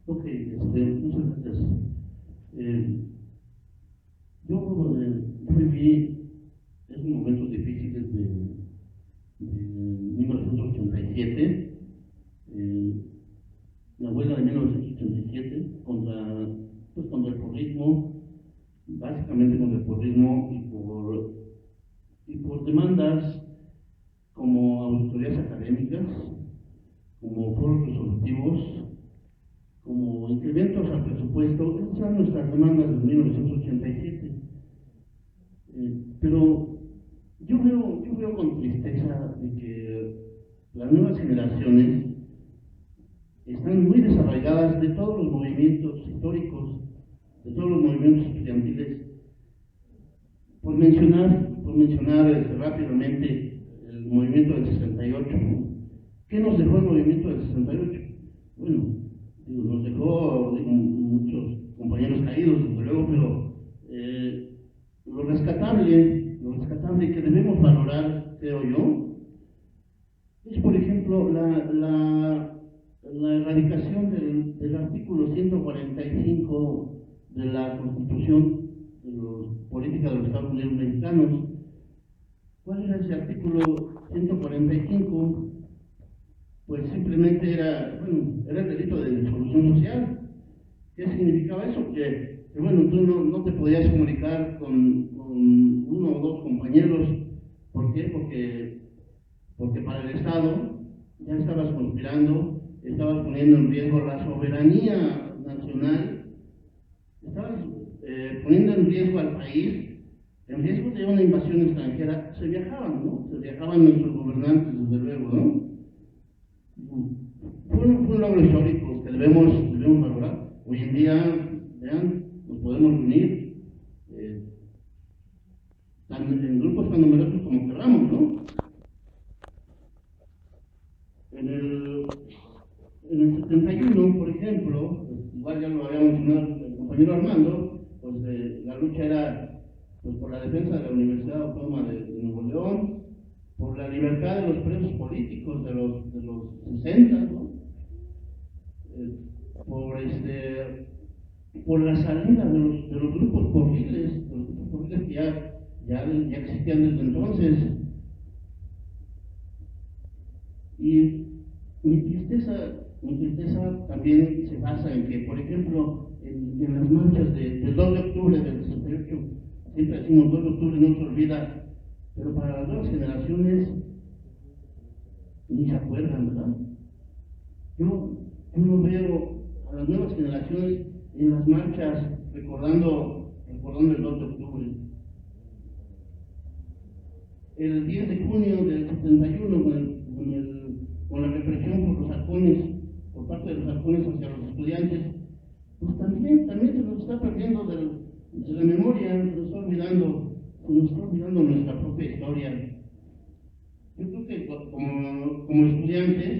Ok, muchas gracias. Yo viví esos momentos difíciles de 1987, la huelga de 1987 contra el porrismo, básicamente contra el porrismo y por demandas como auditorías académicas, como foros resolutivos, como incrementos al presupuesto. Esas eran nuestras demandas de 1987. Pero yo veo con tristeza de que las nuevas generaciones están muy desarraigadas de todos los movimientos históricos, de todos los movimientos estudiantiles. Por mencionar rápidamente el movimiento del 68. ¿Qué nos dejó el movimiento del 68? Bueno, nos dejó muchos compañeros caídos, desde luego, pero lo rescatable que debemos valorar, creo yo, es, por ejemplo, la erradicación del artículo 145 de la Constitución de Política de los Estados Unidos Mexicanos. ¿Cuál era ese artículo 145? Pues simplemente era el delito de disolución social. ¿Qué significaba eso? Que bueno, tú no te podías comunicar con uno o dos compañeros. ¿Por qué? Porque para el Estado ya estabas conspirando, estabas poniendo en riesgo la soberanía nacional, estabas poniendo en riesgo al país, en riesgo de una invasión extranjera. Se viajaban nuestros gobernantes, desde luego, ¿no? Fue un logro histórico que debemos valorar. Hoy en día, vean, nos podemos unir en grupos tan numerosos como queramos, ¿no? En el 71, por ejemplo, igual ya lo había mencionado el compañero Armando, pues la lucha era pues por la defensa de la Universidad Autónoma de Nuevo León, por la libertad de los presos políticos de los 60, ¿no? Por la salida de los grupos porriles, que ya existían desde entonces. Y mi tristeza también se basa en que, por ejemplo, en las marchas del 2 de octubre del 68, siempre decimos 2 de octubre, no se olvida, pero para las nuevas generaciones ni se acuerdan, ¿verdad? Yo no veo a las nuevas generaciones en las marchas recordando el 2 de octubre. El 10 de junio del 71, con la represión por parte de los halcones hacia los estudiantes, pues también se nos está perdiendo de la memoria, se nos está olvidando nuestra propia historia. Yo creo que como estudiantes,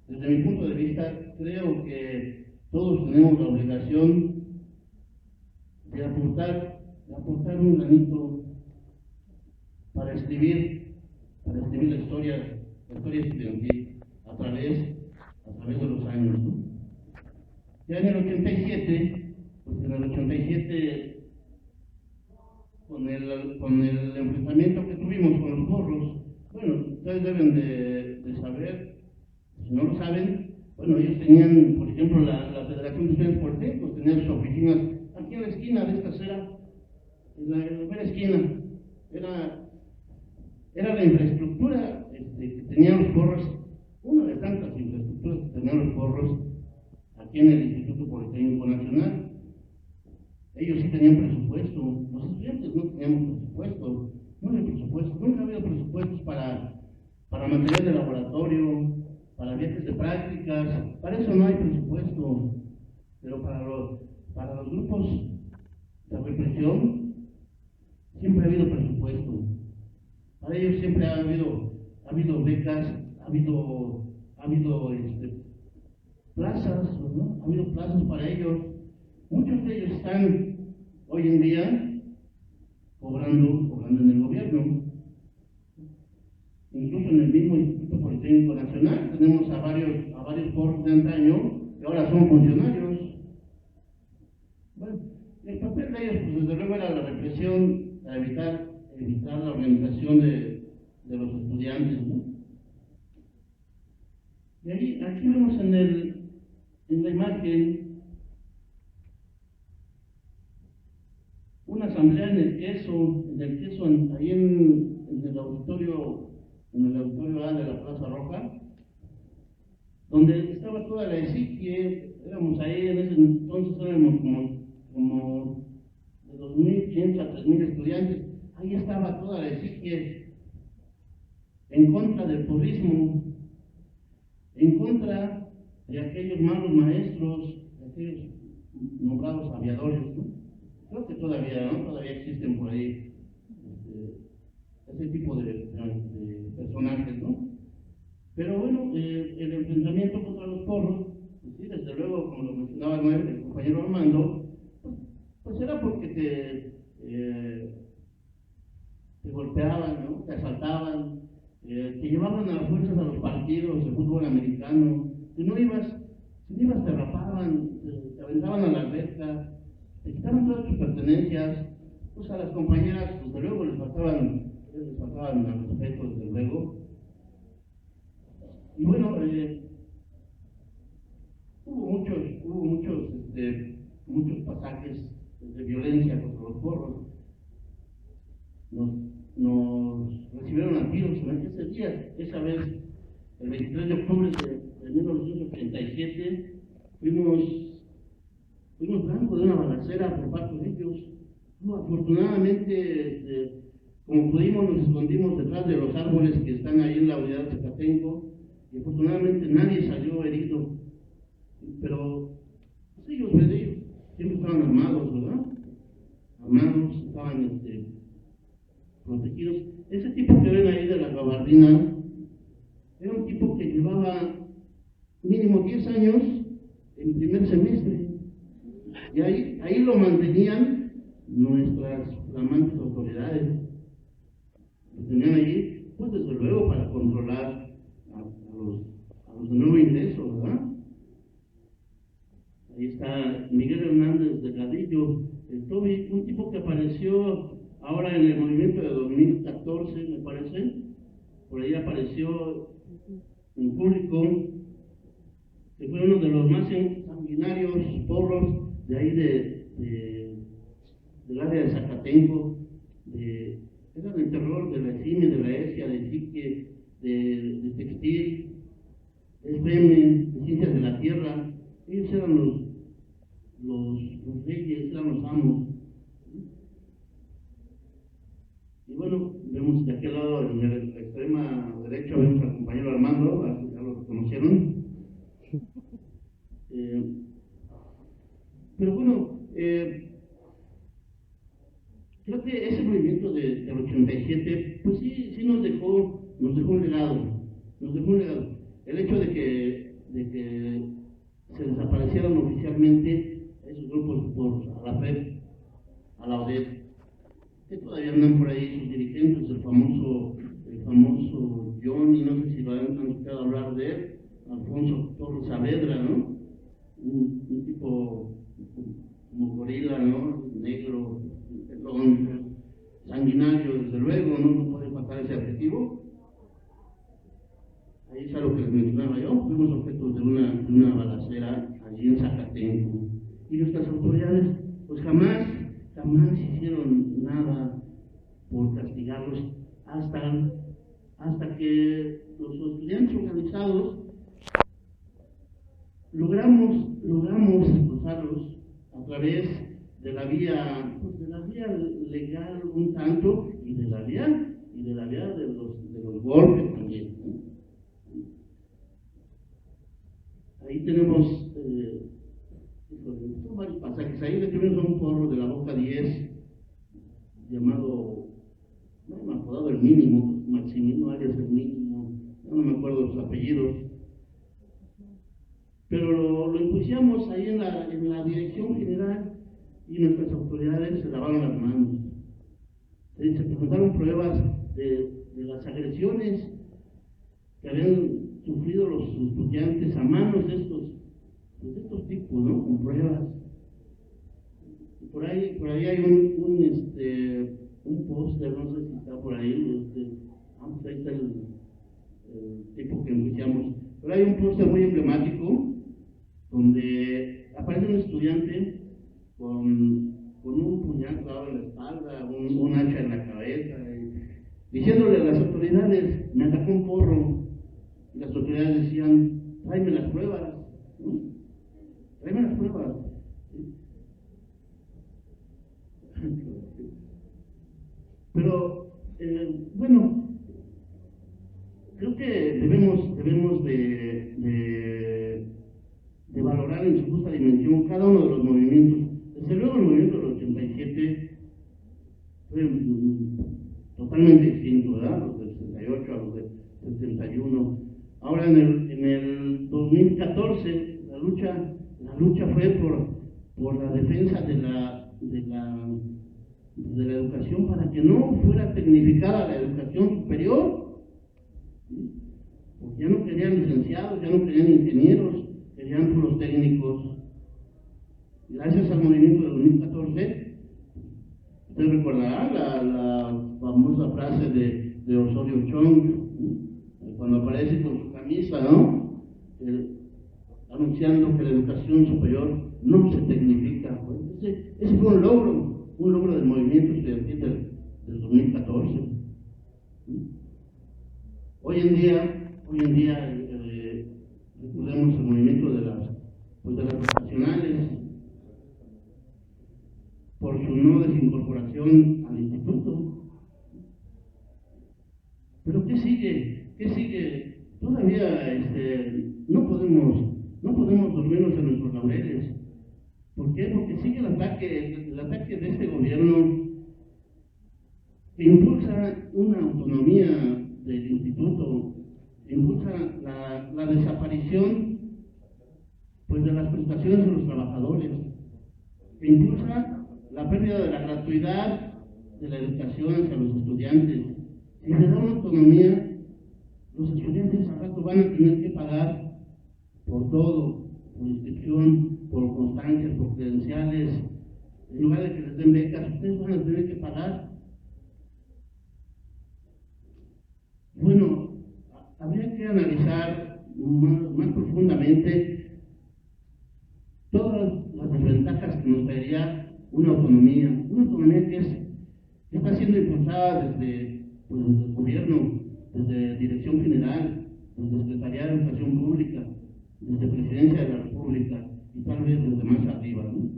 desde mi punto de vista, creo que todos tenemos la obligación de aportar un granito para escribir la historia estudiantil a través de los años, ¿no? Ya en el 87, pues en el 87, con el enfrentamiento que tuvimos con los porros, bueno, ustedes deben de saber, si no lo saben, bueno, ellos tenían, por ejemplo, la Federación de Estudiantes Políticos tenía sus oficinas aquí en la esquina de esta acera, en la primera esquina, era la infraestructura que tenían los porros, una de tantas infraestructuras que tenían los porros aquí en el Instituto Politécnico Nacional. Ellos sí tenían presupuesto, los estudiantes no teníamos presupuesto, no había presupuesto, nunca había presupuestos para material de laboratorio, para viajes de prácticas, para eso no hay presupuesto, pero para los grupos de represión siempre ha habido presupuesto. Para ellos siempre ha habido becas, ha habido plazas, ¿no? Ha habido plazas para ellos. Muchos de ellos están hoy en día cobrando en el gobierno. Incluso en el mismo Instituto Politécnico Nacional tenemos a varios porros de antaño que ahora son funcionarios. Bueno, el papel de ellos, pues desde luego era la represión, para evitar la organización de los estudiantes, ¿no? Y aquí vemos en la imagen una asamblea en el queso, ahí en el auditorio A de la Plaza Roja, donde estaba toda la exigie. Éramos ahí, en ese entonces éramos como de 2.500 a 3.000 estudiantes. Ahí estaba toda la exigie en contra del porrismo, en contra de aquellos malos maestros, de aquellos nombrados aviadores, ¿no? Creo que todavía existen por ahí ese tipo de personajes, ¿no? Pero bueno, el enfrentamiento contra los porros, pues sí, desde luego, como lo mencionaba el compañero Armando, pues era porque te golpeaban, ¿no? Te asaltaban, te llevaban a fuerzas a los partidos de fútbol americano. Si no ibas, te rapaban, te aventaban a la alberca, te quitaban todas tus pertenencias. Pues a las compañeras, desde luego, les faltaban al respeto, desde luego. Y bueno, hubo muchos pasajes de violencia contra los porros. Nos recibieron a tiros ese día, esa vez, el 23 de octubre de 1987, fuimos blanco de una balacera por parte de ellos. No, afortunadamente, como pudimos, nos escondimos detrás de los árboles que están ahí en la unidad de Zacatenco, y afortunadamente nadie salió herido. Pero pues ellos siempre estaban armados, ¿verdad? Armados, estaban protegidos. Ese tipo que ven ahí de la gabardina era un tipo que llevaba mínimo 10 años en primer semestre. Y ahí lo mantenían nuestras flamantes autoridades. Lo tenían ahí, pues desde luego, para controlar a los de nuevo ingreso, ¿verdad? Ahí está Miguel Hernández de Gadillo, el Toby, un tipo que apareció ahora en el movimiento de 2014, me parece. Por ahí apareció en público, que fue uno de los más sanguinarios porros de ahí del área de Zacatenco, era del terror de la CIME, de la ESIA, de SICE, de Textil, de FM, de Ciencias de la Tierra. Ellos eran los reyes, eran los amos. Y bueno, vemos de aquel lado, en la extrema derecha, vemos al compañero Armando, ya lo reconocieron. Pero bueno, creo que ese movimiento del 87, pues sí nos dejó un legado, El hecho de que se desaparecieran oficialmente esos grupos por a la FED, a la ODED, que todavía andan por ahí sus dirigentes, el famoso Johnny, no sé si lo han escuchado hablar de él, Alfonso Torres Saavedra, ¿no? Un tipo como gorila, ¿no? Negro, pelón, sanguinario, desde luego, no puede faltar ese adjetivo. Ahí es algo que les mencionaba yo, fuimos objetos de una balacera allí en Zacatenco. Y nuestras autoridades, pues jamás hicieron nada por castigarlos hasta que los estudiantes organizados logramos expulsarlos a través de la vía, pues de la vía legal un tanto y de la vía de los golpes también, ¿no? Ahí tenemos son varios pasajes. Ahí le tuvimos a un porro de la Boca 10 llamado, no me acuerdo el mínimo, Maximino Arias el mínimo, no me acuerdo sus apellidos, pero lo enjuiciamos ahí en la dirección general y nuestras autoridades se lavaron las manos. Se presentaron pruebas de las agresiones que habían sufrido los estudiantes a manos de estos tipos, ¿no? Con pruebas. Por ahí hay un póster, no sé si está por ahí, pues ahí está el tipo que enjuiciamos. Pero hay un póster muy emblemático donde aparece un estudiante con un puñal clavado en la espalda, un hacha en la cabeza, diciéndole a las autoridades, me atacó un porro. Y las autoridades decían, tráeme las pruebas, ¿no? Tráeme las pruebas. Pero, bueno, creo que debemos de valorar en su justa dimensión cada uno de los movimientos. Desde luego el movimiento del 87 fue totalmente distinto, ¿verdad? Los del 68 a los del 71. Ahora en el 2014 la lucha fue por la defensa de la educación para que no fuera tecnificada la educación superior, porque ya no querían licenciados, ya no querían ingenieros, querían puros técnicos. Gracias al movimiento de 2014, usted recordará la famosa frase de Osorio Chong, cuando aparece con su camisa, ¿no? Anunciando que la educación superior no se tecnifica. Ese fue un logro del movimiento estudiantil del 2014. Hoy en día recordemos el movimiento de las vocacionales por su no desincorporación al instituto. Pero ¿qué sigue? Todavía no podemos dormirnos en nuestros laureles. ¿Por qué? Porque sigue el ataque de este gobierno que impulsa una autonomía del instituto, impulsa la desaparición pues de las prestaciones de los trabajadores, que impulsa la pérdida de la gratuidad de la educación hacia los estudiantes. Si se da una autonomía, los estudiantes al rato van a tener que pagar por todo, por inscripción, por constancias, por credenciales. En lugar de que les den becas, ustedes van a tener que pagar. Bueno, habría que analizar más profundamente todas las desventajas que nos traería una autonomía que está siendo impulsada desde el gobierno, desde Dirección General, desde Secretaría de Educación Pública, desde Presidencia de la República y tal vez desde más arriba, ¿no?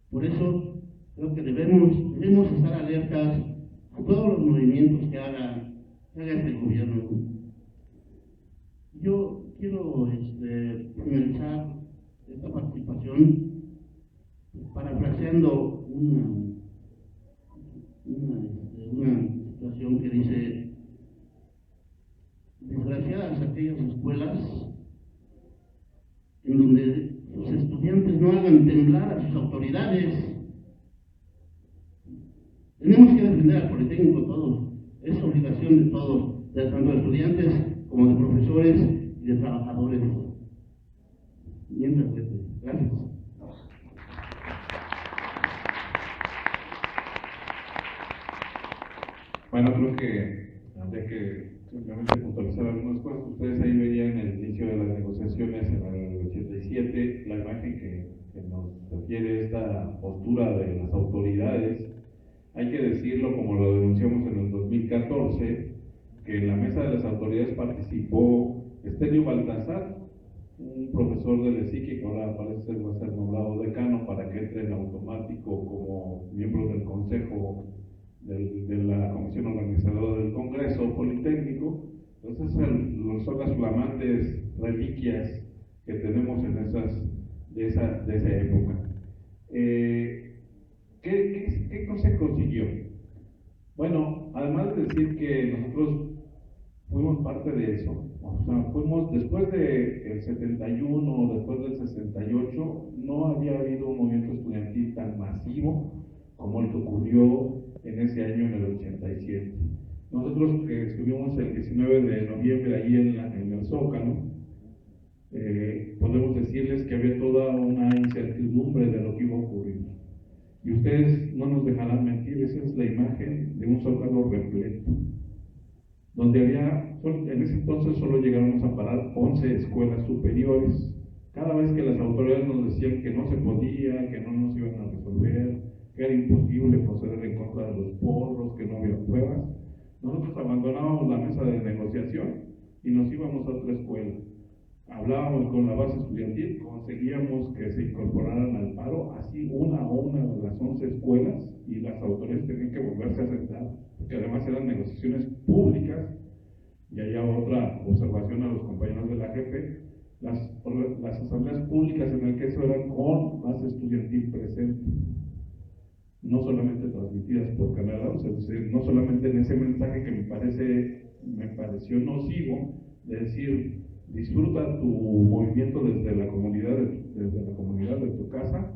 Por eso creo que debemos estar alertas a todos los movimientos que haga este gobierno. Yo quiero finalizar esta participación parafraseando una situación que dice: desgraciadas aquellas escuelas en donde los estudiantes no hagan temblar a sus autoridades. Tenemos que defender al Politécnico todos, es obligación de todos, tanto de estudiantes como de profesores y de trabajadores. Mientras, gracias. Bueno, creo que habría que simplemente puntualizar algunas cosas. Ustedes ahí veían el inicio de las negociaciones en el 87, la imagen que nos refiere esta postura de las autoridades. Hay que decirlo, como lo denunciamos en el 2014, que en la mesa de las autoridades participó Estelio Baltazar, un profesor del ESIC que ahora parece ser va a ser nombrado decano para que entre en automático como miembro del consejo de la comisión organizadora del Congreso Politécnico. Entonces son las flamantes reliquias que tenemos de esa época. ¿Qué cosa consiguió? Bueno, además de decir que nosotros fuimos parte de eso, o sea, fuimos después del 71, después del 68, no había habido un movimiento estudiantil tan masivo como el que ocurrió en ese año, en el 87. Nosotros que estuvimos el 19 de noviembre ahí en el Zócalo, podemos decirles que había toda una incertidumbre de lo que iba a ocurrir. Y ustedes no nos dejarán mentir, esa es la imagen de un Zócalo repleto, donde en ese entonces solo llegábamos a parar 11 escuelas superiores. Cada vez que las autoridades nos decían que no se podía, que no nos iban a resolver, que era imposible proceder en contra de los porros, que no había pruebas, nosotros abandonábamos la mesa de negociación y nos íbamos a otra escuela. Hablábamos con la base estudiantil, conseguíamos que se incorporaran al paro, así una a una de las 11 escuelas, y las autoridades tenían que volverse a sentar, porque además eran negociaciones públicas. Y había otra observación a los compañeros de la AGP: las asambleas públicas en el que eso eran con base estudiantil presente, no solamente transmitidas por Canal 11, es decir, no solamente en ese mensaje que me pareció nocivo, de decir: disfruta tu movimiento desde la comunidad de tu casa,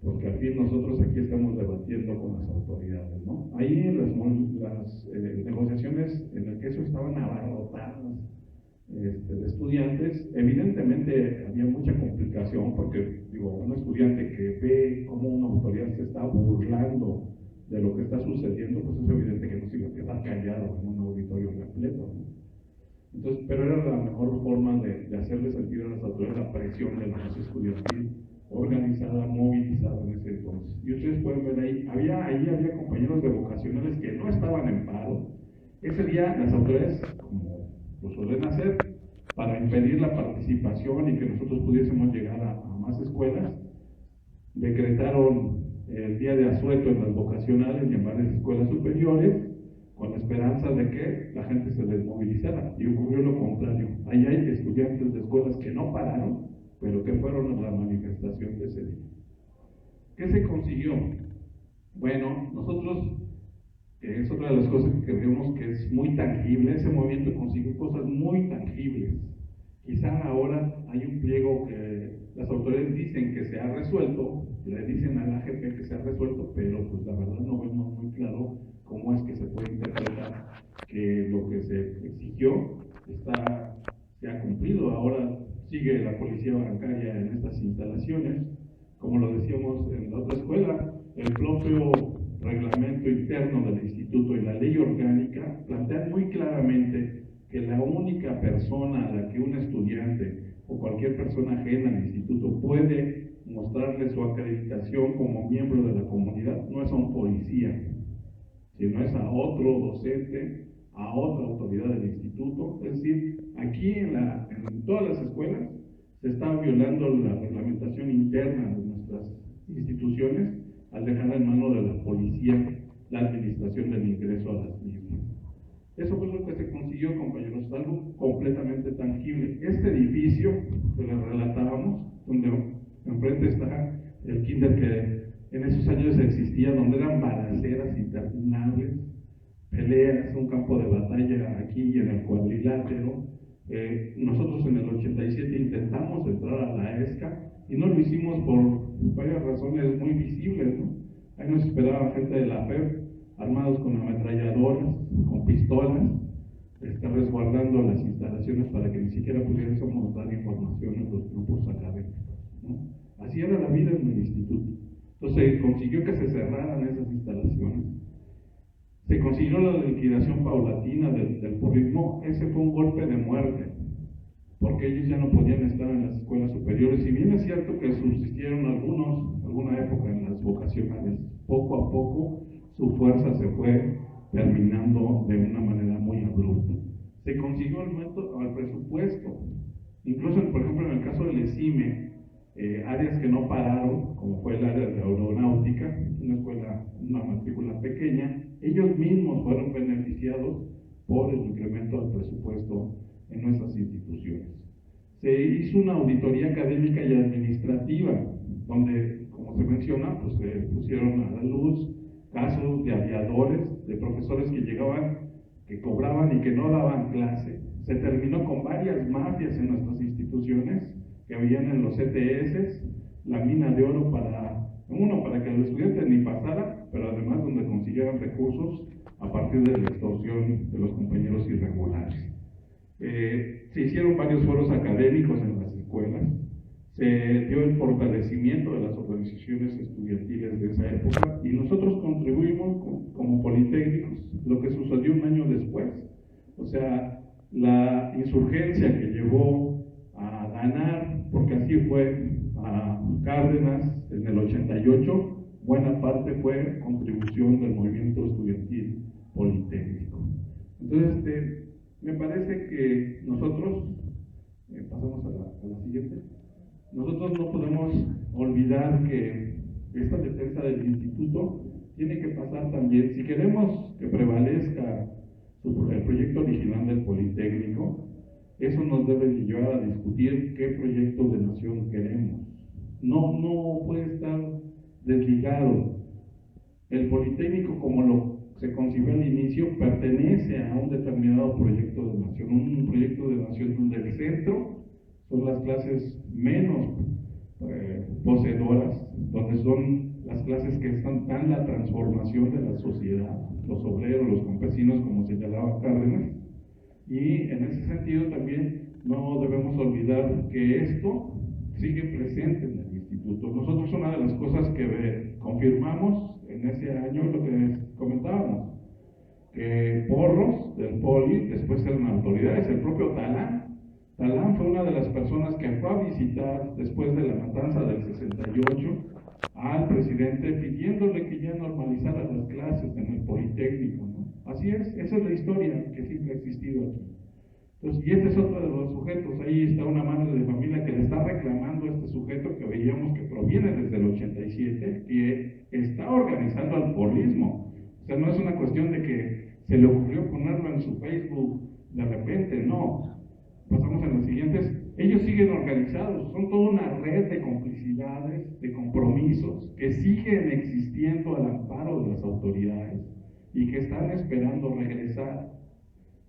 porque al fin nosotros aquí estamos debatiendo con las autoridades, ¿no? Ahí las negociaciones en el que eso estaban abarrotadas de estudiantes. Evidentemente había mucha complicación, porque un estudiante que ve cómo una autoridad se está burlando de lo que está sucediendo, pues es evidente que no se iba a quedar callado en un auditorio repleto, ¿no? Entonces, pero era la mejor forma de hacerle sentir a las autoridades la presión de la masa estudiantil organizada, movilizada en ese entonces. Y ustedes pueden ver ahí había compañeros de vocacionales que no estaban en paro. Ese día las autoridades, como lo suelen hacer, para impedir la participación y que nosotros pudiésemos llegar a más escuelas, decretaron el día de asueto en las vocacionales y en varias escuelas superiores, con la esperanza de que la gente se desmovilizara, y ocurrió lo contrario. Ahí hay estudiantes de escuelas que no pararon, pero que fueron a la manifestación de ese día. ¿Qué se consiguió? Bueno, nosotros, que es otra de las cosas que vemos que es muy tangible, ese movimiento consiguió cosas muy tangibles. Quizá ahora hay un pliego que las autoridades dicen que se ha resuelto, le dicen a la AGP que se ha resuelto, pero pues la verdad no vemos muy claro cómo es que se puede interpretar que lo que se exigió se ha cumplido. Ahora sigue la policía bancaria en estas instalaciones. Como lo decíamos en la otra escuela, el propio reglamento interno del instituto y la ley orgánica plantean muy claramente que la única persona a la que un estudiante o cualquier persona ajena al instituto puede mostrarle su acreditación como miembro de la comunidad no es a un policía, sino es a otro docente, a otra autoridad del instituto. Es decir, aquí en todas las escuelas se está violando la reglamentación interna de nuestras instituciones al dejar en manos de la policía la administración del ingreso a las mismas. Eso fue lo que se consiguió, compañeros, algo completamente tangible. Este edificio que les relatábamos, donde enfrente está el kinder que en existía, donde eran balaceras interminables, peleas, un campo de batalla aquí y en el cuadrilátero. Nosotros en el 87 intentamos entrar a la ESCA y no lo hicimos por varias razones muy visibles, ¿no? Ahí nos esperaba gente de la FEP, armados con ametralladoras, con pistolas, resguardando las instalaciones para que ni siquiera pudiésemos dar información en los grupos académicos, ¿no? Así era la vida en el instituto. Entonces consiguió que se cerraran esas instalaciones. Se consiguió la liquidación paulatina del porrismo. Ese fue un golpe de muerte, porque ellos ya no podían estar en las escuelas superiores. Si bien es cierto que subsistieron alguna época en las vocacionales, poco a poco su fuerza se fue terminando de una manera muy abrupta. Se consiguió al presupuesto, incluso por ejemplo en el caso del ESIME, áreas que no pararon, como fue el área de aeronáutica, una matrícula pequeña, ellos mismos fueron beneficiados por el incremento del presupuesto en nuestras instituciones. Se hizo una auditoría académica y administrativa, donde, como se menciona, pues se pusieron a la luz casos de aviadores, de profesores que llegaban, que cobraban y que no daban clase. Se terminó con varias mafias en nuestras instituciones, que habían en los ETS, la mina de oro para que el estudiante ni pasara, pero además donde consiguieran recursos a partir de la extorsión de los compañeros irregulares. Se hicieron varios foros académicos en las escuelas, se dio el fortalecimiento de las organizaciones estudiantiles de esa época y nosotros contribuimos como politécnicos lo que sucedió un año después. O sea, la insurgencia que llevó a ganar, porque así fue, a Cárdenas en el 88, buena parte fue contribución del movimiento estudiantil politécnico. Entonces, me parece que nosotros, pasamos a la siguiente, nosotros no podemos olvidar que esta defensa del instituto tiene que pasar también, si queremos que prevalezca el proyecto original del Politécnico, eso nos debe llevar a discutir qué proyecto de nación queremos. No puede estar desligado. El Politécnico, como se concibió al inicio, pertenece a un determinado proyecto de nación, un proyecto de nación donde el centro son las clases menos poseedoras, donde son las clases que están en la transformación de la sociedad, los obreros, los campesinos, como señalaba Cárdenas, y en ese sentido también no debemos olvidar que esto sigue presente en el instituto. Nosotros una de las cosas que confirmamos en ese año es lo que les comentábamos, que Porros del Poli después eran autoridades, el propio Talán fue una de las personas que fue a visitar después de la matanza del 68 al presidente pidiéndole que ya normalizara las clases en el Politécnico, ¿no? Así es, esa es la historia que siempre ha existido aquí. Entonces, y este es otro de los sujetos, ahí está una madre de familia que le está reclamando a este sujeto que veíamos que proviene desde el 87, que está organizando al porrismo. O sea, no es una cuestión de que se le ocurrió ponerlo en su Facebook de repente, no. Pasamos en los siguientes. Ellos siguen organizados, son toda una red de complicidades, de compromisos que siguen existiendo al amparo de las autoridades y que están esperando regresar.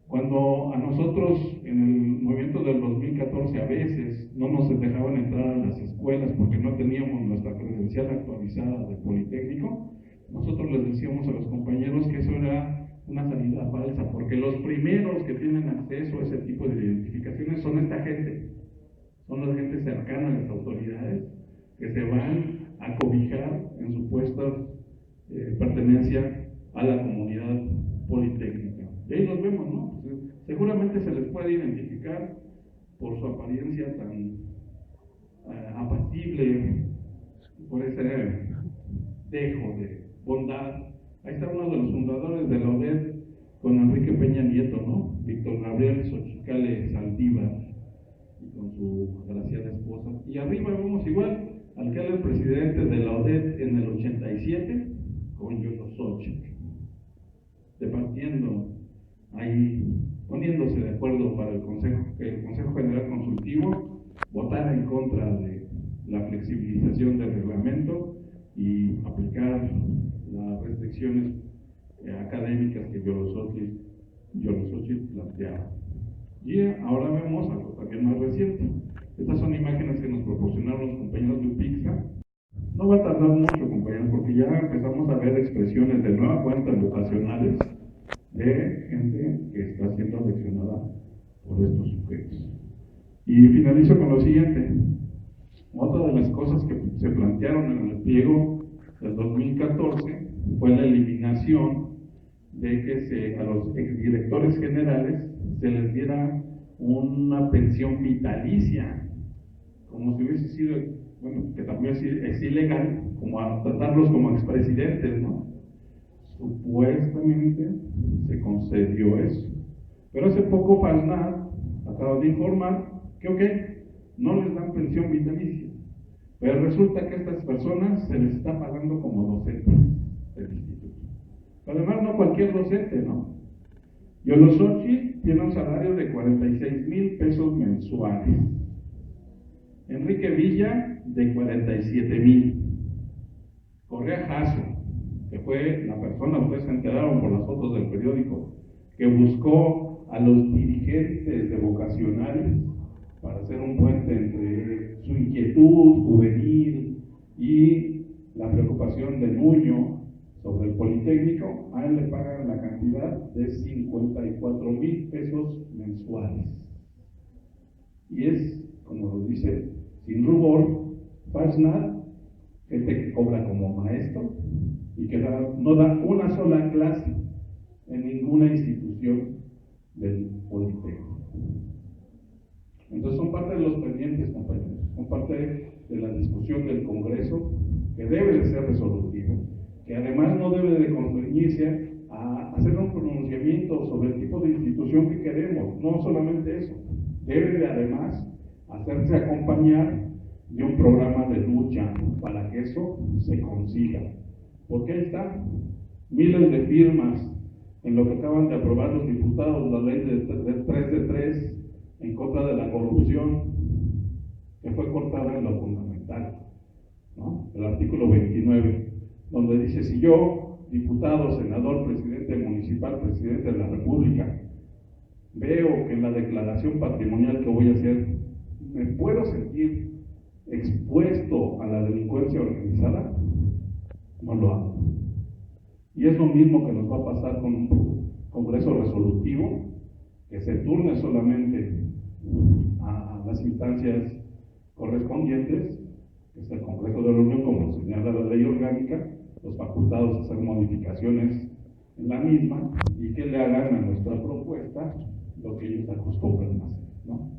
Cuando a nosotros en el movimiento del 2014 a veces no nos dejaban entrar a las escuelas porque no teníamos nuestra credencial actualizada del Politécnico, nosotros les decíamos a los compañeros que eso era una salida falsa, porque los primeros que tienen acceso a ese tipo de identificaciones son esta gente, son la gente cercana a las autoridades que se van a cobijar en supuesta pertenencia a la comunidad politécnica. Y ahí los vemos, ¿no? Pues, seguramente se les puede identificar por su apariencia tan apacible, por ese dejo de bondad. Ahí está uno de los fundadores de la ODED con Enrique Peña Nieto, ¿no? Víctor Gabriel Xochicale Saldívar, y con su agraciada esposa. Y arriba vemos igual al que era el presidente de la ODED en el 87, con Yoto Xochitl, departiendo ahí, poniéndose de acuerdo para que el Consejo General Consultivo votara en contra de la flexibilización del reglamento y aplicar las restricciones académicas que Yoloxochitl planteaba. Y ahora vemos algo también más reciente. Estas son imágenes que nos proporcionaron los compañeros de UPIXA. No va a tardar mucho, compañeros, porque ya empezamos a ver expresiones de nueva cuenta votacionales de gente que está siendo seleccionada por estos sujetos. Y finalizo con lo siguiente. Otra de las cosas que se plantearon en el pliego del 2014 fue la eliminación de que a los exdirectores generales se les diera una pensión vitalicia, como si hubiese sido, bueno, que también es ilegal, como a tratarlos como expresidentes, ¿no? Supuestamente se concedió eso. Pero hace poco Fasnat acaba de informar que, ok, no les dan pensión vitalicia, pero resulta que a estas personas se les está pagando como docentes del instituto. Además, no cualquier docente, ¿no? Yoloxochitl tiene un salario de 46,000 pesos mensuales. Enrique Villa, de 47,000. Correa Jasso, que fue la persona, ustedes se enteraron por las fotos del periódico, que buscó a los dirigentes de vocacionales para hacer un puente entre su inquietud juvenil y la preocupación de Nuño sobre el Politécnico. A él le pagan la cantidad de 54,000 pesos mensuales. Y es, como lo dice sin rubor, Fasnat, gente que cobra como maestro y que no da una sola clase en ninguna institución del Politécnico. Entonces son parte de los pendientes, compañeros, son parte de la discusión del Congreso, que debe de ser resolutivo, que además no debe de constreñirse a hacer un pronunciamiento sobre el tipo de institución que queremos. No solamente eso, debe de además hacerse acompañar de un programa de lucha para que eso se consiga. Porque ahí están miles de firmas en lo que acaban de aprobar los diputados, la ley de 3 de 3 en contra de la corrupción, que fue cortada en lo fundamental, ¿no? El artículo 29, donde dice: si yo, diputado, senador, presidente municipal, presidente de la República, veo que en la declaración patrimonial que voy a hacer me puedo sentir expuesto a la delincuencia organizada, no lo hago. Y es lo mismo que nos va a pasar con un Congreso resolutivo, que se turne solamente a las instancias correspondientes, que es el Congreso de la Unión, como señala la ley orgánica, los facultados a hacer modificaciones en la misma y que le hagan a nuestra propuesta lo que ellos acostumbran a hacer, ¿no?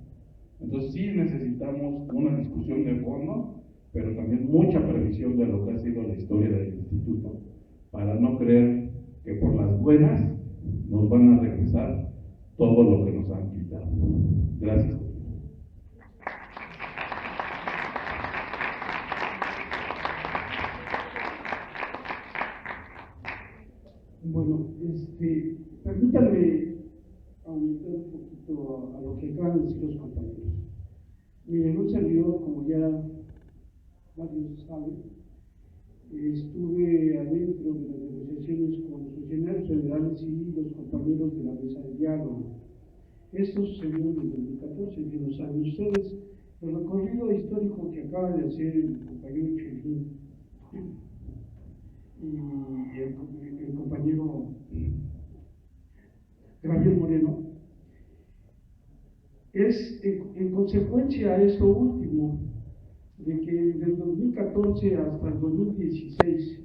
Entonces sí necesitamos una discusión de fondo, pero también mucha previsión de lo que ha sido la historia del instituto, para no creer que por las buenas nos van a regresar todo lo que nos han quitado. Gracias. Bueno, permítanme aumentar un poquito a lo que acaban de decir los compañeros. Miren, un servidor, como ya varios saben, estuve adentro de las negociaciones con los funcionarios federales y los compañeros de la mesa de diálogo. Esto sucedió en el 2014, bien lo saben ustedes. El recorrido histórico que acaba de hacer el compañero Chelín y el compañero Gabriel Moreno es en consecuencia a esto último, de que desde el 2014 hasta el 2016,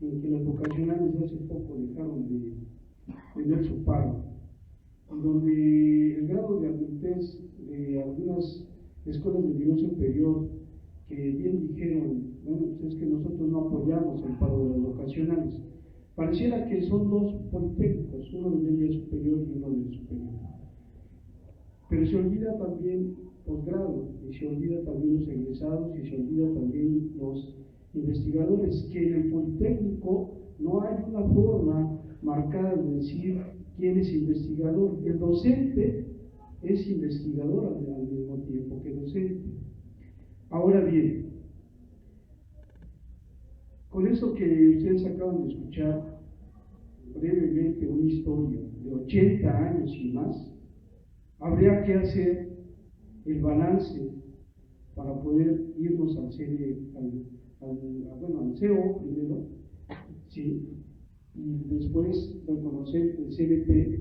en que las vocacionales hace poco dejaron de tener su paro, donde el grado de adultez de algunas escuelas de nivel superior, que bien dijeron, bueno, pues es que nosotros no apoyamos el paro de las vocacionales, pareciera que son dos politécnicos, uno de media superior y uno de superior. Pero se olvida también posgrado, y se olvida también los egresados, y se olvida también los investigadores, que en el Politécnico no hay una forma marcada de decir quién es investigador. El docente es investigador al mismo tiempo que docente. Ahora bien, con eso que ustedes acaban de escuchar brevemente una historia de 80 años y más, habría que hacer el balance para poder irnos al CEO primero, ¿sí? Y después reconocer el CNP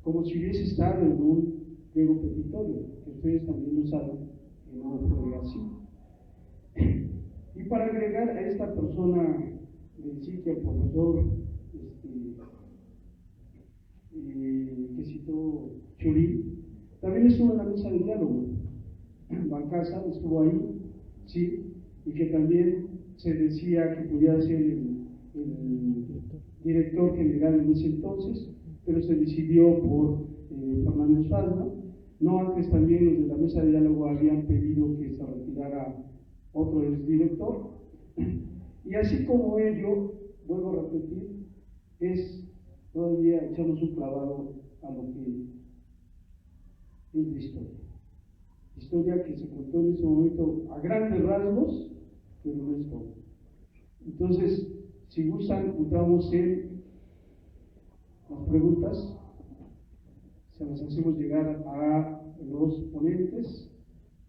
como si hubiese estado en un pliego petitorio, que ustedes también lo saben, que no fue así. Y para agregar a esta persona del sitio, el profesor que citó Churín, también estuvo en la mesa de diálogo. Bancasa estuvo ahí, sí, y que también se decía que podía ser el director general en ese entonces, pero se decidió por Fernández Fazna. No antes también los de la mesa de diálogo habían pedido que se retirara otro exdirector. Y así como ello, vuelvo a repetir, es todavía echarnos un clavado a lo que es la historia. Historia que se contó en ese momento a grandes rasgos, pero no es todo. Entonces, si gustan, entramos en las preguntas, se las hacemos llegar a los ponentes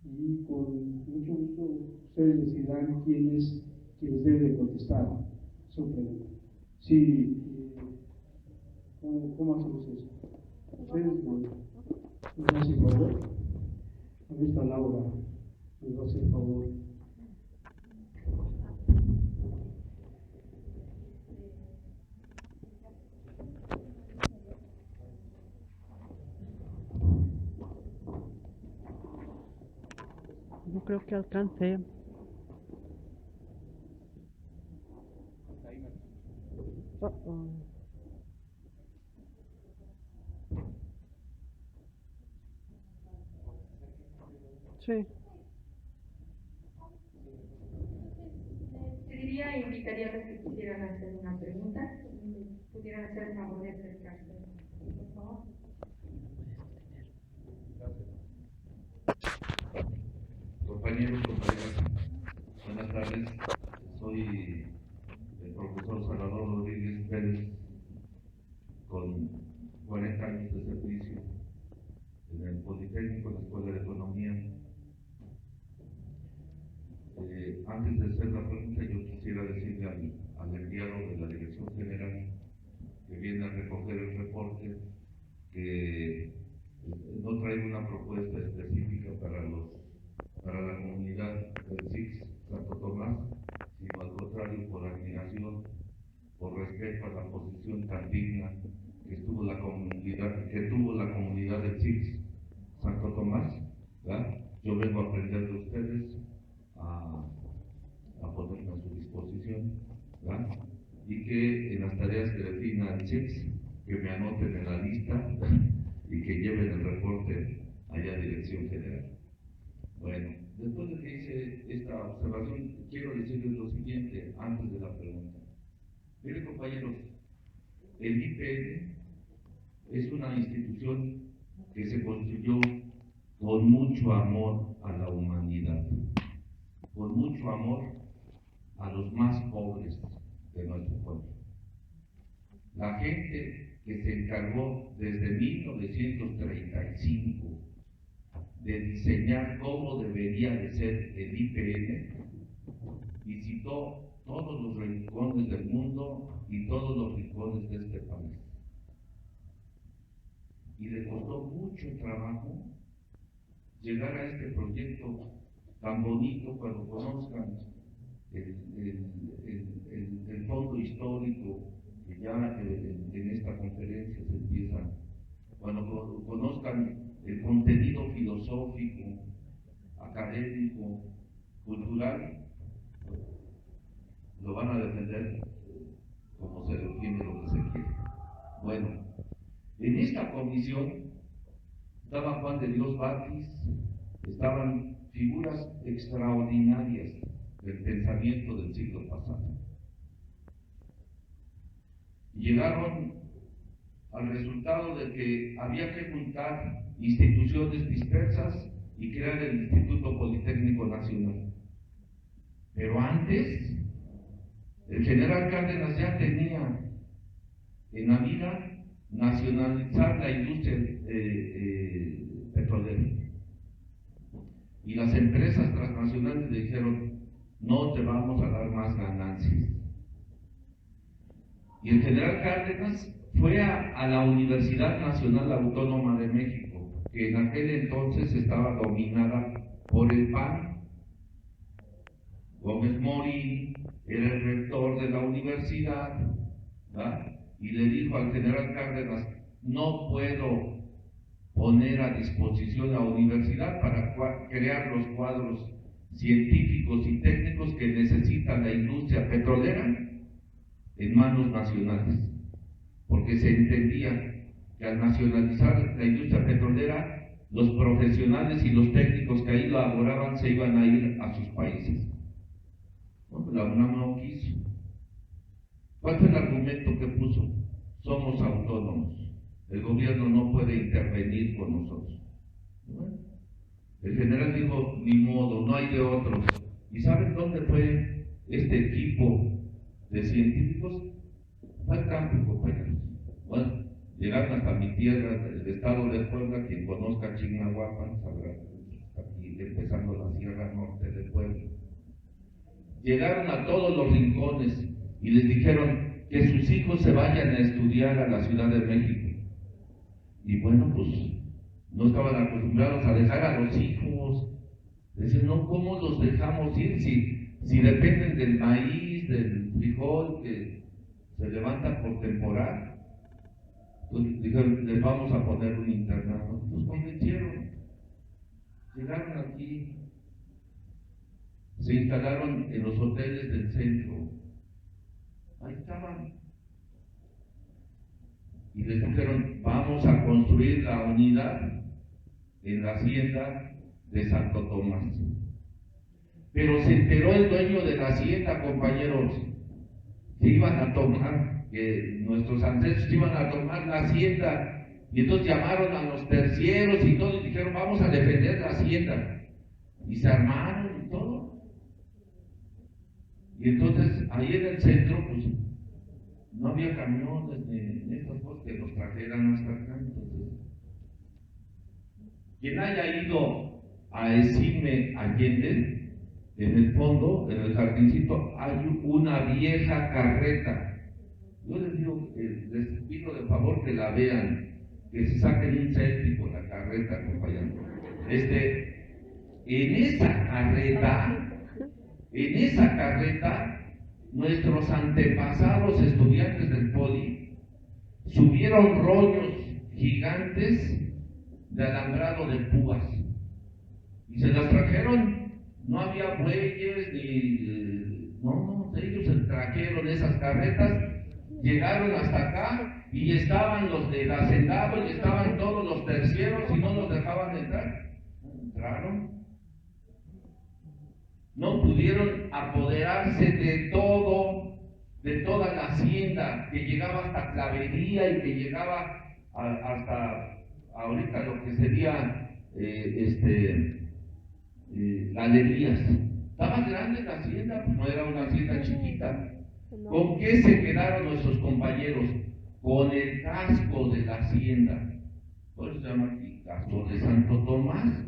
y con mucho gusto ustedes decidirán quienes deben de contestar su pregunta. Sí, ¿cómo hacemos eso? Ustedes nos hacen favor. Ahí está Laura, nos va a hacer favor. No creo que alcance. Sí. Pediría e invitaría a los que quisieran hacer una pregunta, pudieran hacer una favor de acercarse, por favor. Compañeros, compañeras, buenas tardes. Soy el profesor Salvador Rodríguez Pérez, con 40 años de servicio en el Politécnico, en la Escuela de Economía. Antes de hacer la pregunta, yo quisiera decirle al enviado de la Dirección General que viene a recoger el reporte que no trae una propuesta específica para la comunidad del SIX Santo Tomás, sino al contrario, por admiración, por respeto a la posición tan digna que tuvo la comunidad del SIX Santo Tomás, ¿verdad? Yo vengo a aprender de ustedes, a ponerme a su disposición, ¿verdad? Y que en las tareas que defina el SIX, que me anoten en la lista y que lleven el reporte allá a Dirección General. Bueno, después de que hice esta observación, quiero decirles lo siguiente antes de la pregunta. Miren, compañeros, el IPN es una institución que se construyó con mucho amor a la humanidad, con mucho amor a los más pobres de nuestro pueblo. La gente que se encargó desde 1935 de diseñar cómo debería de ser el IPN, visitó todos los rincones del mundo y todos los rincones de este país. Y le costó mucho trabajo llegar a este proyecto tan bonito. Cuando conozcan el fondo histórico, que ya en esta conferencia se empieza, cuando conozcan el contenido filosófico, académico, cultural, lo van a defender como se defiende lo que se quiere. Bueno, en esta comisión estaba Juan de Dios Batis, estaban figuras extraordinarias del pensamiento del siglo pasado. Llegaron al resultado de que había que juntar instituciones dispersas y crear el Instituto Politécnico Nacional. Pero antes, el general Cárdenas ya tenía en la mira nacionalizar la industria petrolera. Y las empresas transnacionales le dijeron, no te vamos a dar más ganancias. Y el general Cárdenas fue a la Universidad Nacional Autónoma de México, que en aquel entonces estaba dominada por el PAN. Gómez Morín era el rector de la universidad, ¿verdad? Y le dijo al general Cárdenas, no puedo poner a disposición la universidad para crear los cuadros científicos y técnicos que necesita la industria petrolera en manos nacionales, porque se entendía que al nacionalizar la industria petrolera, los profesionales y los técnicos que ahí laboraban se iban a ir a sus países. Bueno, la UNAM no quiso. ¿Cuál fue el argumento que puso? Somos autónomos. El gobierno no puede intervenir con nosotros. Bueno, el general dijo, ni modo, no hay de otros. ¿Y saben dónde fue este equipo de científicos? Fue al campo, compañeros. Bueno, llegaron hasta mi tierra, el estado de Puebla. Quien conozca Chignahuapan sabrá, aquí empezando la sierra norte de Puebla. Llegaron a todos los rincones y les dijeron que sus hijos se vayan a estudiar a la Ciudad de México. Y bueno, pues no estaban acostumbrados a dejar a los hijos. Decían, no, ¿cómo los dejamos ir si dependen del maíz, del frijol que se levanta por temporada? Entonces dijeron, les vamos a poner un internado. Los convencieron. Llegaron aquí, se instalaron en los hoteles del centro. Ahí estaban. Y les dijeron, vamos a construir la unidad en la hacienda de Santo Tomás. Pero se enteró el dueño de la hacienda, compañeros, que iban a tomar, que nuestros ancestros iban a tomar la hacienda. Y entonces llamaron a los tercieros y todo, y dijeron, vamos a defender la hacienda. Y se armaron y todo. Y entonces, ahí en el centro, pues, no había camiones ni estas cosas que los trajeran hasta acá. Entonces, quien haya ido a Esime Allende, en el fondo, en el jardincito, hay una vieja carreta. Yo les digo, les pido de favor que la vean, que se saquen un selfie con la carreta, compañeros. En esa carreta, nuestros antepasados estudiantes del Poli subieron rollos gigantes de alambrado de púas y se las trajeron. No había bueyes ellos se trajeron esas carretas, llegaron hasta acá y estaban los del hacendado y estaban todos los tercieros y no los dejaban entrar. Entraron. No pudieron apoderarse de todo, de toda la hacienda, que llegaba hasta Clavería y que llegaba hasta ahorita lo que sería galerías. Estaba grande la hacienda, pues no era una hacienda chiquita. ¿Con qué se quedaron nuestros compañeros? Con el casco de la hacienda. Por eso se llama aquí casco de Santo Tomás.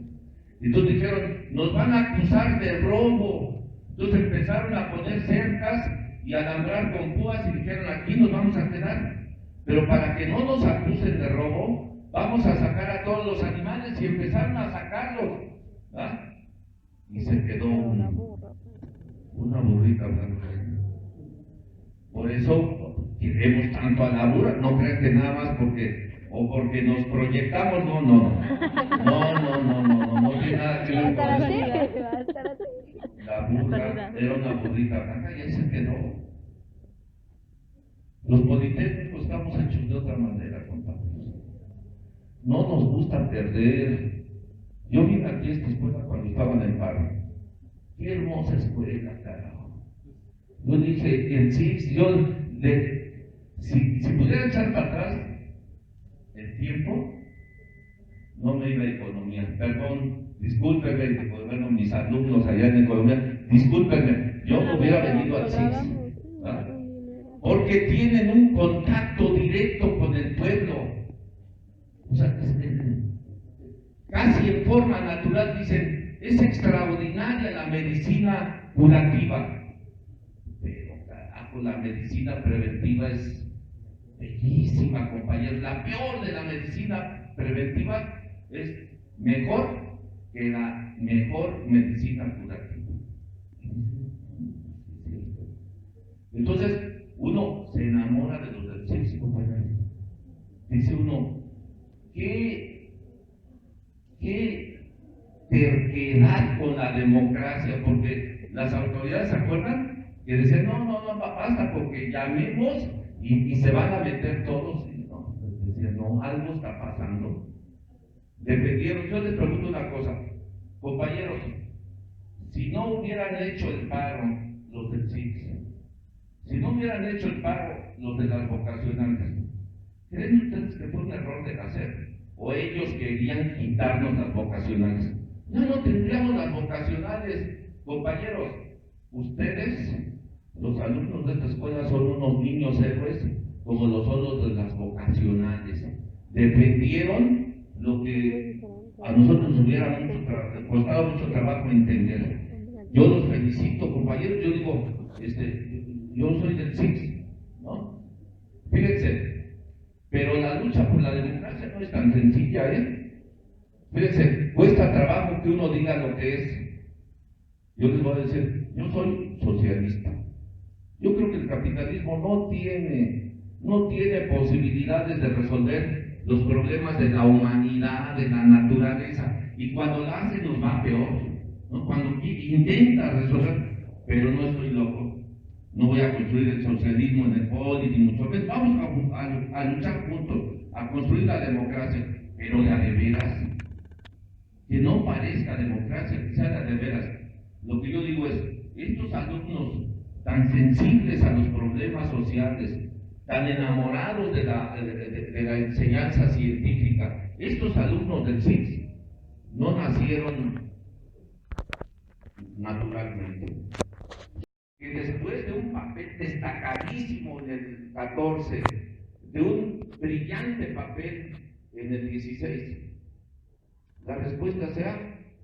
Entonces dijeron, nos van a acusar de robo. Entonces empezaron a poner cercas y a alambrar con púas y dijeron, aquí nos vamos a quedar. Pero para que no nos acusen de robo, vamos a sacar a todos los animales, y empezaron a sacarlos. ¿Ah? Y se quedó una burrita blanca. Por eso queremos tanto a la burra. No crean que nada más porque nos proyectamos, no tiene nada que ver con eso. La burra era una burrita blanca y ahí se quedó. Los politécnicos estamos hechos de otra manera, compañeros. No nos gusta perder. Yo vine aquí a esta escuela cuando estaba en el paro. Qué hermosa escuela, carajo. Yo dije, si pudiera echar para atrás el tiempo, no me iba a economía. Perdón, discúlpenme, bueno, mis alumnos allá en economía, discúlpenme, yo no hubiera venido al CIS. porque tienen un contacto directo con el pueblo. O sea, casi en forma natural dicen, es extraordinaria la medicina curativa. Pero carajo, la medicina preventiva es bellísima, compañeros. La peor de la medicina preventiva es mejor que la mejor medicina curativa. Entonces, uno se enamora de los del sexo, compañeros. Dice uno, ¿qué terquedad con la democracia? Porque las autoridades se acuerdan que decían, no, basta porque llamemos y se van a meter todos. Y no, decían, no, algo está pasando. Defendieron. Yo les pregunto una cosa, compañeros, si no hubieran hecho el paro los del CIX, si no hubieran hecho el paro los de las vocacionales, ¿creen ustedes que fue un error de hacer? ¿O ellos querían quitarnos las vocacionales? No tendríamos las vocacionales, compañeros. Ustedes, los alumnos de esta escuela, son unos niños héroes, como lo son los de las vocacionales. Defendieron lo que a nosotros nos hubiera costado mucho trabajo entender. Yo los felicito, compañeros. Yo digo, yo soy del CIX, ¿no? Fíjense, pero la lucha por la democracia no es tan sencilla, ¿eh? Fíjense, cuesta trabajo que uno diga lo que es. Yo les voy a decir, yo soy socialista. Yo creo que el capitalismo no tiene posibilidades de resolver los problemas de la humanidad, de la naturaleza, y cuando la hace nos va peor, ¿no? Cuando intenta resolver, pero no estoy loco. No voy a construir el socialismo en el poli, ni mucho menos. Vamos a luchar juntos, a construir la democracia, pero la de veras. Que no parezca democracia, que sea la de veras. Lo que yo digo es, estos alumnos tan sensibles a los problemas sociales, tan enamorados de la enseñanza científica, estos alumnos del CIX no nacieron naturalmente. Que después de un papel destacadísimo en el 14, de un brillante papel en el 16, la respuesta sea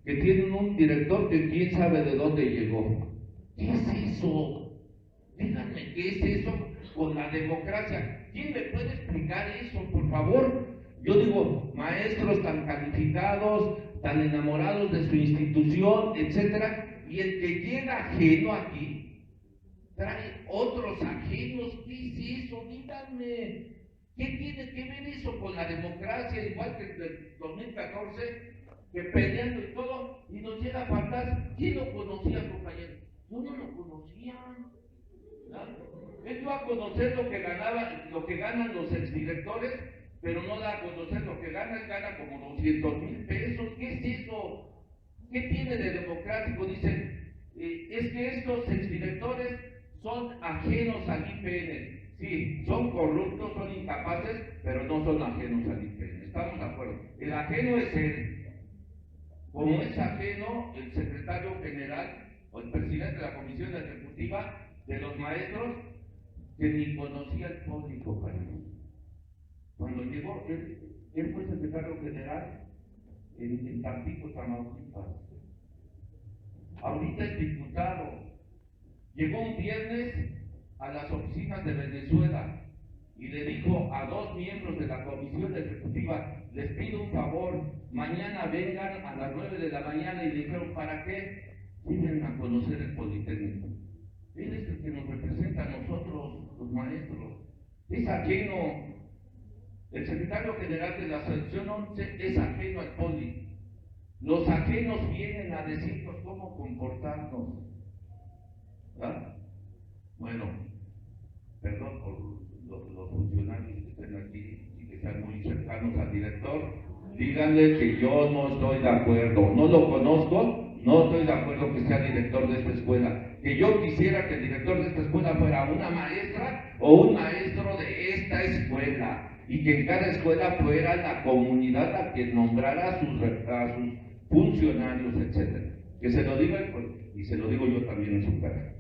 que tienen un director que quién sabe de dónde llegó. ¿Qué es eso? Díganme, ¿qué es eso con la democracia? ¿Quién me puede explicar eso, por favor? Yo digo, maestros tan calificados, tan enamorados de su institución, etcétera, y el que llega ajeno aquí trae otros ajenos. ¿Qué es eso? Díganme, ¿qué tiene que ver eso con la democracia? Igual que en el 2014, que peleando y todo, y nos llega a faltar. ¿Quién lo conocía, compañero? Yo no lo conocía. ¿No? Él dio a conocer lo que ganan los exdirectores, pero no da a conocer lo que gana. Él gana como 200,000 pesos. ¿Qué es eso? ¿Qué tiene de democrático? Dicen, es que estos exdirectores son ajenos al IPN. Sí, son corruptos, son incapaces, pero no son ajenos al IPN. ¿Estamos de acuerdo? El ajeno es él. Como es ajeno el secretario general o el presidente de la Comisión Ejecutiva de los Maestros, que ni conocía el público, cuando llegó, él fue secretario general en Tampico, Tamaulipas. Ahorita es diputado. Llegó un viernes a las oficinas de Venezuela y le dijo a 2 miembros de la Comisión Ejecutiva, les pido un favor, mañana vengan a las 9 de la mañana, y le dijeron, ¿para qué? Vienen a conocer el Politécnico. Él es el que nos representa a nosotros, los maestros. Es ajeno. El secretario general de la sección 11 es ajeno al Poli. Los ajenos vienen a decirnos cómo comportarnos. ¿Verdad? Bueno, perdón por los funcionarios que estén aquí y que sean muy cercanos al director. Díganle que yo no estoy de acuerdo. No lo conozco, no estoy de acuerdo que sea director de esta escuela. Que yo quisiera que el director de esta escuela fuera una maestra o un maestro de esta escuela, y que en cada escuela fuera la comunidad la que nombrara a sus funcionarios, etc. Que se lo diga y se lo digo yo también en su cara,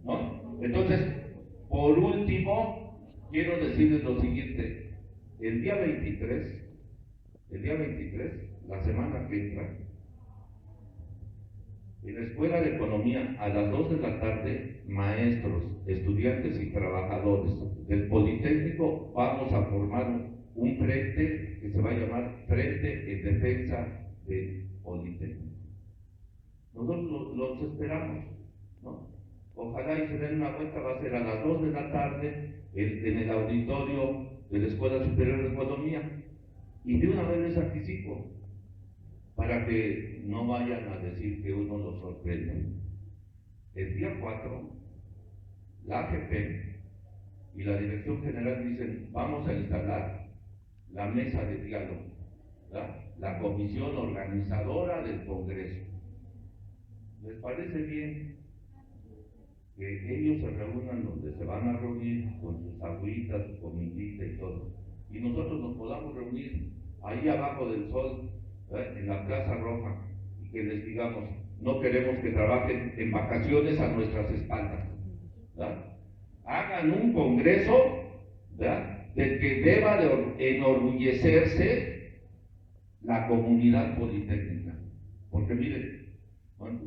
¿no? Entonces, por por último, quiero decirles lo siguiente. El día 23, la semana que entra, en la Escuela de Economía, a las 2 de la tarde, maestros, estudiantes y trabajadores del Politécnico vamos a formar un frente que se va a llamar Frente en Defensa del Politécnico. Nosotros los esperamos, ¿no? Ojalá y se den una vuelta, va a ser a las 2 de la tarde en el auditorio de la Escuela Superior de Economía. Y de una vez les anticipo, para que no vayan a decir que uno los sorprende. El día 4, la AGP y la Dirección General dicen, vamos a instalar la mesa de diálogo, la comisión organizadora del Congreso. ¿Les parece bien que ellos se reúnan donde se van a reunir con sus agüitas, su comidita y todo? Y nosotros nos podamos reunir ahí abajo del sol, en la Plaza Roja, y que les digamos, no queremos que trabajen en vacaciones a nuestras espaldas, ¿verdad? Hagan un congreso, ¿verdad?, del que deba de enorgullecerse la comunidad politécnica. Porque miren, bueno,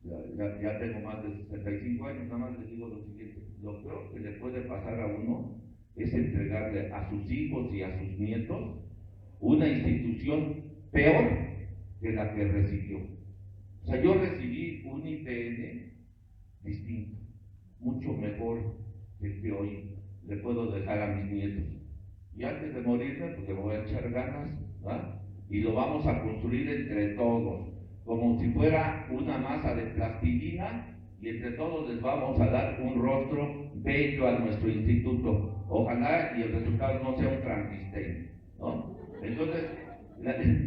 ya tengo más de 65 años, nada más les digo lo siguiente: lo peor que le puede pasar a uno es entregarle a sus hijos y a sus nietos una institución peor que la que recibió. O sea, yo recibí un IPN distinto, mucho mejor que el que hoy le puedo dejar a mis nietos. Y antes de morirme, pues le voy a echar ganas, ¿verdad? Y lo vamos a construir entre todos, como si fuera una masa de plastilina, y entre todos les vamos a dar un rostro bello a nuestro instituto. Ojalá y el resultado no sea un Frankenstein, ¿no? Entonces,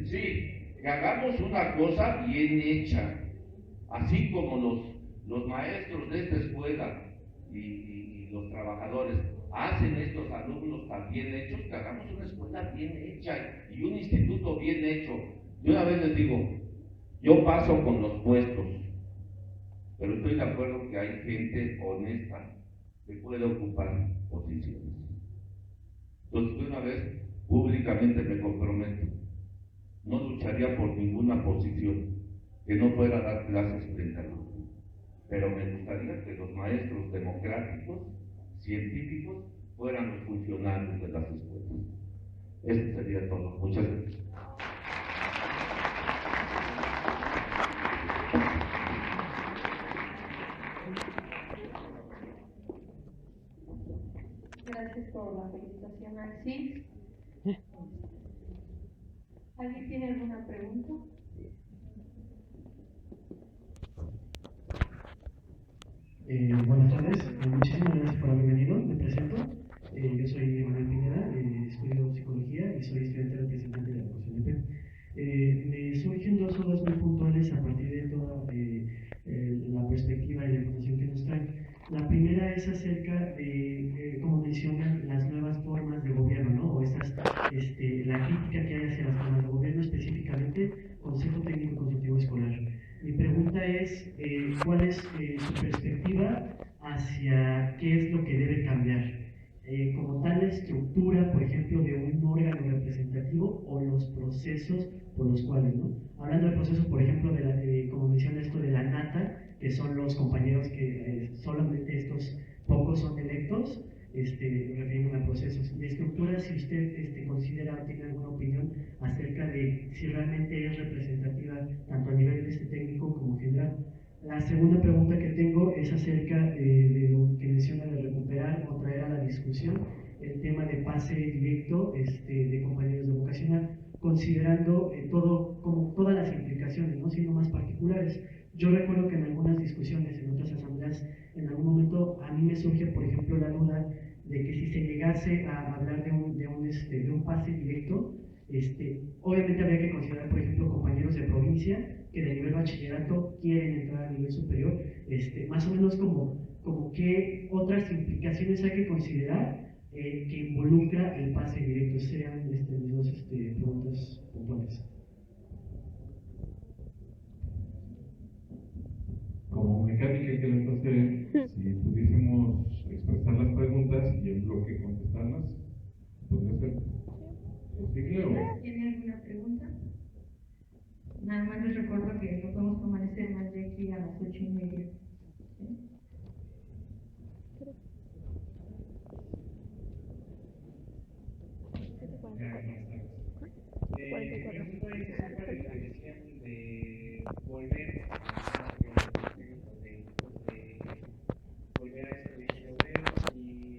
sí, que hagamos una cosa bien hecha, así como los maestros de esta escuela y los trabajadores hacen estos alumnos tan bien hechos, que hagamos una escuela bien hecha y un instituto bien hecho. Yo una vez les digo, yo paso con los puestos, pero estoy de acuerdo que hay gente honesta que puede ocupar posiciones. Entonces, de una vez, públicamente me comprometo, no lucharía por ninguna posición que no fuera a dar clases frente al grupo, pero me gustaría que los maestros democráticos, científicos, fueran los funcionarios de las escuelas. Eso sería todo. Muchas gracias. Gracias por la felicitación al CIS. ¿Alguien tiene alguna pregunta? Buenas tardes, muchísimas gracias por haber venido. Me presento, yo soy Manuel Pineda, estudio psicología y soy estudiante representante de la Educación EP. Me surgen dos dudas muy puntuales a partir de toda la perspectiva y la información que nos traen. La primera es acerca de, como mencionan, las nuevas formas de gobierno, ¿no? O la crítica que hay hacia las formas de gobierno, específicamente Consejo Técnico Consultivo Escolar. Mi pregunta es, ¿cuál es su perspectiva hacia qué es lo que debe cambiar? Como tal, la estructura, por ejemplo, de un órgano representativo o los procesos por los cuales, ¿no? Hablando del proceso, por ejemplo, como menciona esto de la nata, que son los compañeros que solamente estos pocos son electos, refiriendo a procesos. De estructura, si usted considera o tiene alguna opinión acerca de si realmente es representativa tanto a nivel técnico como general. La segunda pregunta que tengo es acerca de lo que menciona de recuperar o traer a la discusión el tema de pase directo de compañeros de vocacional, considerando como todas las implicaciones, no siendo más particulares. Yo recuerdo que en algunas discusiones, en otras asambleas, en algún momento a mí me surge, por ejemplo, la duda de que si se llegase a hablar de un pase directo, obviamente habría que considerar, por ejemplo, compañeros de provincia que de nivel bachillerato quieren entrar a nivel superior, más o menos como qué otras implicaciones hay que considerar que involucra el pase directo. Esas serían mis dos preguntas puntuales. Como mecánica que les hace, si pudiésemos expresar las preguntas recibir a las 8:30. ¿Sí? Yo estoy en esa parte de la decisión de volver a volver a ese origen obrero y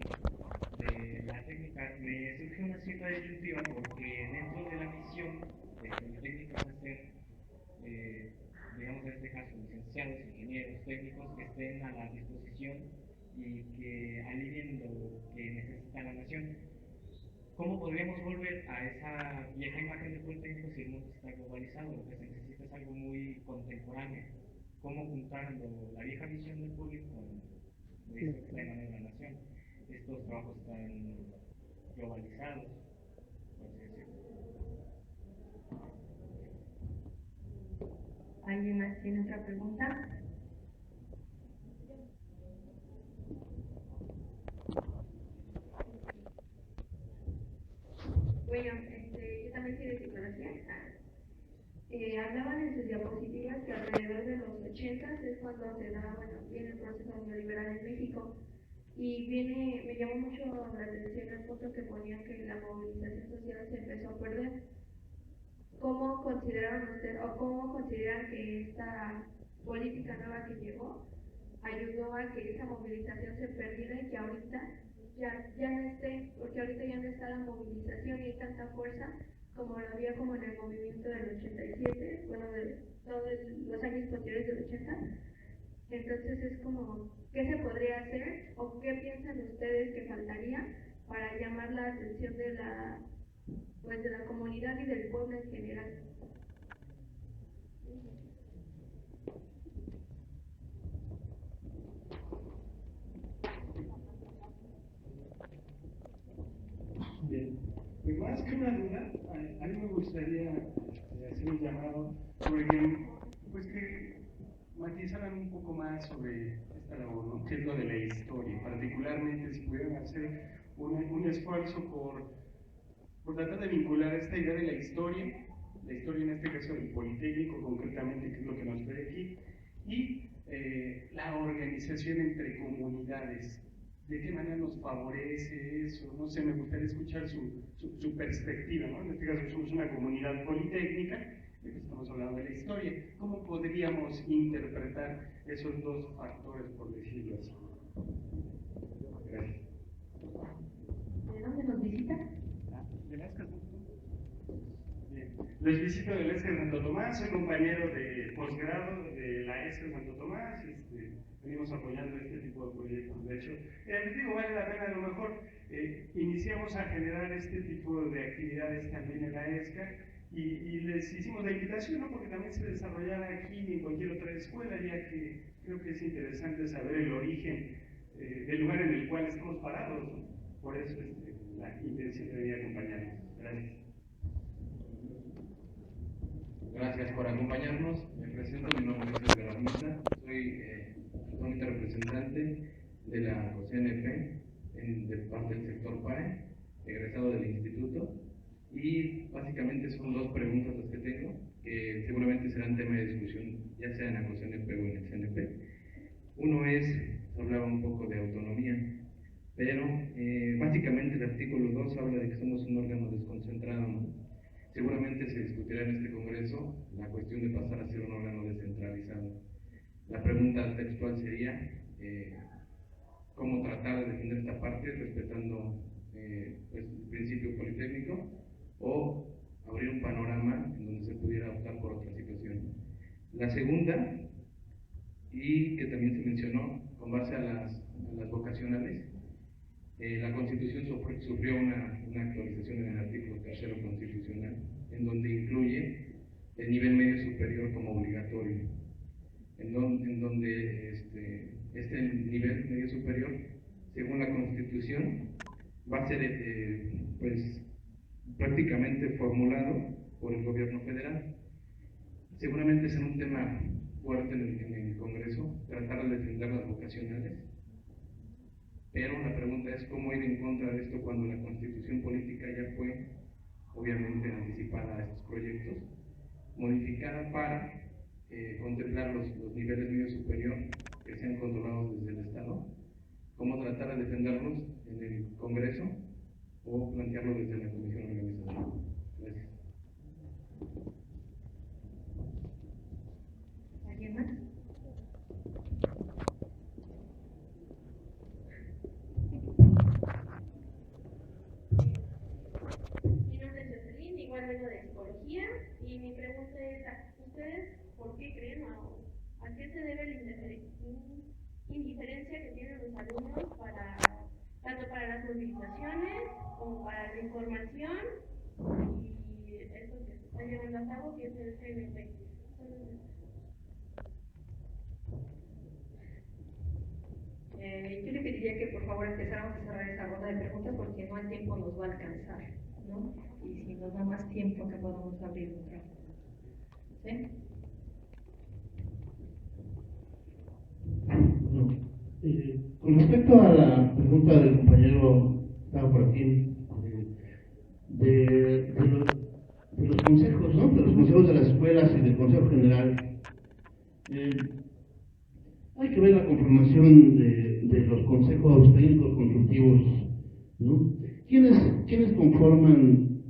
de la técnica. Me surge una cierta disyuntiva porque dentro de la misión de Politécnico va a ser, digamos en este caso, licenciados, ingenieros, técnicos que estén a la disposición y que alivien lo que necesita la nación. ¿Cómo podríamos volver a esa vieja imagen del Politécnico si el mundo está globalizado? Lo que se necesita es algo muy contemporáneo. ¿Cómo juntar la vieja visión del público con esto que está en la nación? Estos trabajos están globalizados, por así decirlo. ¿Alguien más tiene otra pregunta? Bueno, yo también soy de psicología. Hablaban en sus diapositivas que alrededor de los 80 es cuando se da, viene el proceso neoliberal en México. Y me llamó mucho la atención el punto que ponían que la movilización social se empezó a perder. ¿Cómo consideraron ustedes, o cómo consideran que esta política nueva que llegó ayudó a que esa movilización se perdiera y que ahorita ya no esté, porque ahorita ya no está la movilización y hay tanta fuerza como lo había como en el movimiento del 87, bueno, de todos los años posteriores del 80? Entonces es como, ¿qué se podría hacer o qué piensan ustedes que faltaría para llamar la atención de la comunidad y del pueblo en general? Bien, pues más que una duda, a mí me gustaría hacer un llamado sobre que matizaran un poco más sobre esta labor, ¿no? Que es lo de la historia, particularmente si pudieran hacer un esfuerzo por tratar de vincular esta idea de la historia en este caso del Politécnico concretamente, que es lo que nos trae aquí, y la organización entre comunidades. ¿De qué manera nos favorece eso? No sé, me gustaría escuchar su perspectiva, ¿no? En este caso somos una comunidad politécnica, estamos hablando de la historia. ¿Cómo podríamos interpretar esos dos factores, por decirlo así? Gracias. ¿De dónde nos visita? De la ESCA. Bien. Les visito de la ESCA Santo Tomás, soy compañero de posgrado de la ESCA Santo Tomás. Venimos apoyando este tipo de proyectos. De hecho, les digo, vale la pena, a lo mejor iniciamos a generar este tipo de actividades también en la ESCA y les hicimos la invitación, ¿no? Porque también se desarrollara aquí y en cualquier otra escuela, ya que creo que es interesante saber el origen del lugar en el cual estamos parados, ¿no? Por eso la intención de venir a acompañarnos. Gracias. Gracias por acompañarnos. Me presento, mi nombre es Edgar Armita, soy actualmente representante de la COSENP de parte del sector PAE, egresado del instituto, y básicamente son dos preguntas las que tengo, que seguramente serán tema de discusión, ya sea en la COSENP o en el CNP. Uno es, hablaba un poco de autonomía, pero básicamente el artículo 2 habla de que somos un órgano desconcentrado, ¿no? Seguramente se discutirá en este congreso la cuestión de pasar a ser un órgano descentralizado. La pregunta textual sería cómo tratar de defender esta parte respetando pues, el principio politécnico, o abrir un panorama en donde se pudiera optar por otra situación. La segunda, y que también se mencionó con base a las vocacionales, la Constitución sufrió una actualización en el artículo 3 constitucional, en donde incluye el nivel medio superior como obligatorio, en donde este nivel medio superior, según la Constitución, va a ser pues, prácticamente formulado por el gobierno federal. Seguramente será un tema fuerte en el Congreso, tratar de defender las vocacionales. Pero la pregunta es cómo ir en contra de esto cuando la Constitución política ya fue, obviamente, anticipada a estos proyectos, modificada para contemplar los niveles medio superior que sean controlados desde el Estado, cómo tratar de defenderlos en el Congreso o plantearlo desde la Comisión Organizadora. Gracias. ¿Alguien más? Mi nombre es Jocelyn, igual vengo de psicología, y mi pregunta es, ¿ustedes por qué creen o a qué se debe la indiferencia que tienen los alumnos para, tanto para las movilizaciones como para la información y eso que se está llevando a cabo, que es el CNP? Yo le pediría que por favor empezáramos a cerrar esa ronda de preguntas porque no el tiempo nos va a alcanzar, ¿no? Y si nos da más tiempo que podamos abrir otra. ¿Sí? Bueno, con respecto a la pregunta del compañero que estaba por aquí, de los consejos, ¿no? De los consejos de las escuelas y del Consejo General, hay que ver la conformación de los consejos técnicos consultivos, ¿no? ¿Quiénes conforman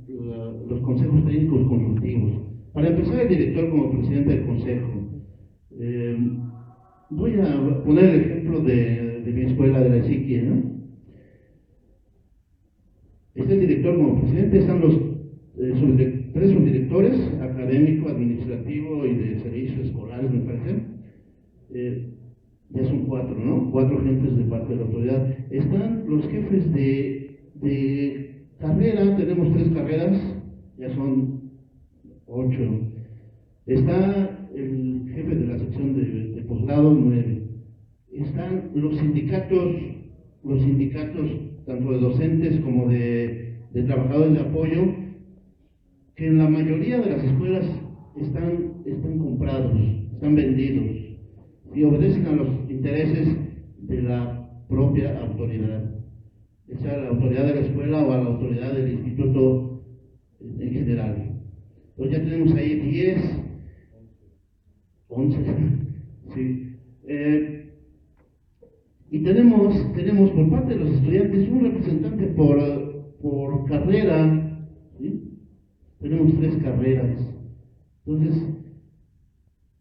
los consejos técnicos consultivos? Para empezar, el director como presidente del consejo. Voy a poner el ejemplo de mi escuela de la Psiquia, ¿no? Está el director como presidente, están los tres subdirectores, académico, administrativo y de servicios escolares, me parece. Ya son 4, ¿no? 4 gentes de parte de la autoridad. Están los jefes de carrera, tenemos 3 carreras, ya son 8. Está el jefe de la sección de posgrado, 9. Están los sindicatos tanto de docentes como de trabajadores de apoyo, que en la mayoría de las escuelas están comprados, están vendidos y obedecen a los intereses de la propia autoridad, sea la autoridad de la escuela o a la autoridad del instituto en general. Entonces ya tenemos ahí 10, 11, sí. Y tenemos por parte de los estudiantes un representante por carrera, ¿sí? Tenemos 3 carreras. Entonces,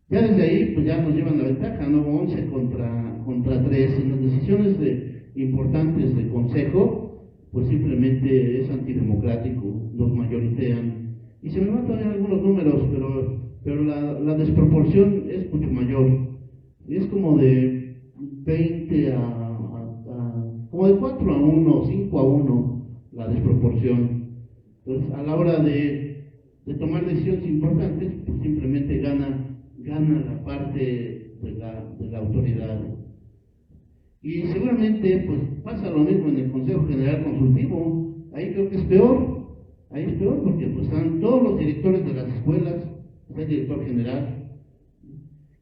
ya desde ahí, pues ya nos llevan la ventaja, ¿no? 11 contra 3. En las decisiones importantes del consejo, pues simplemente es antidemocrático, nos mayoritean. Y se me van todavía algunos números, pero la desproporción es mucho mayor. Es como de 20 como de 4 a 1, 5 a 1 la desproporción. Entonces, a la hora de tomar decisiones importantes, pues simplemente gana la parte de la autoridad. Y seguramente pues pasa lo mismo en el Consejo General Consultivo. Ahí creo que es peor. Ahí es peor porque pues están todos los directores de las escuelas, está el director general,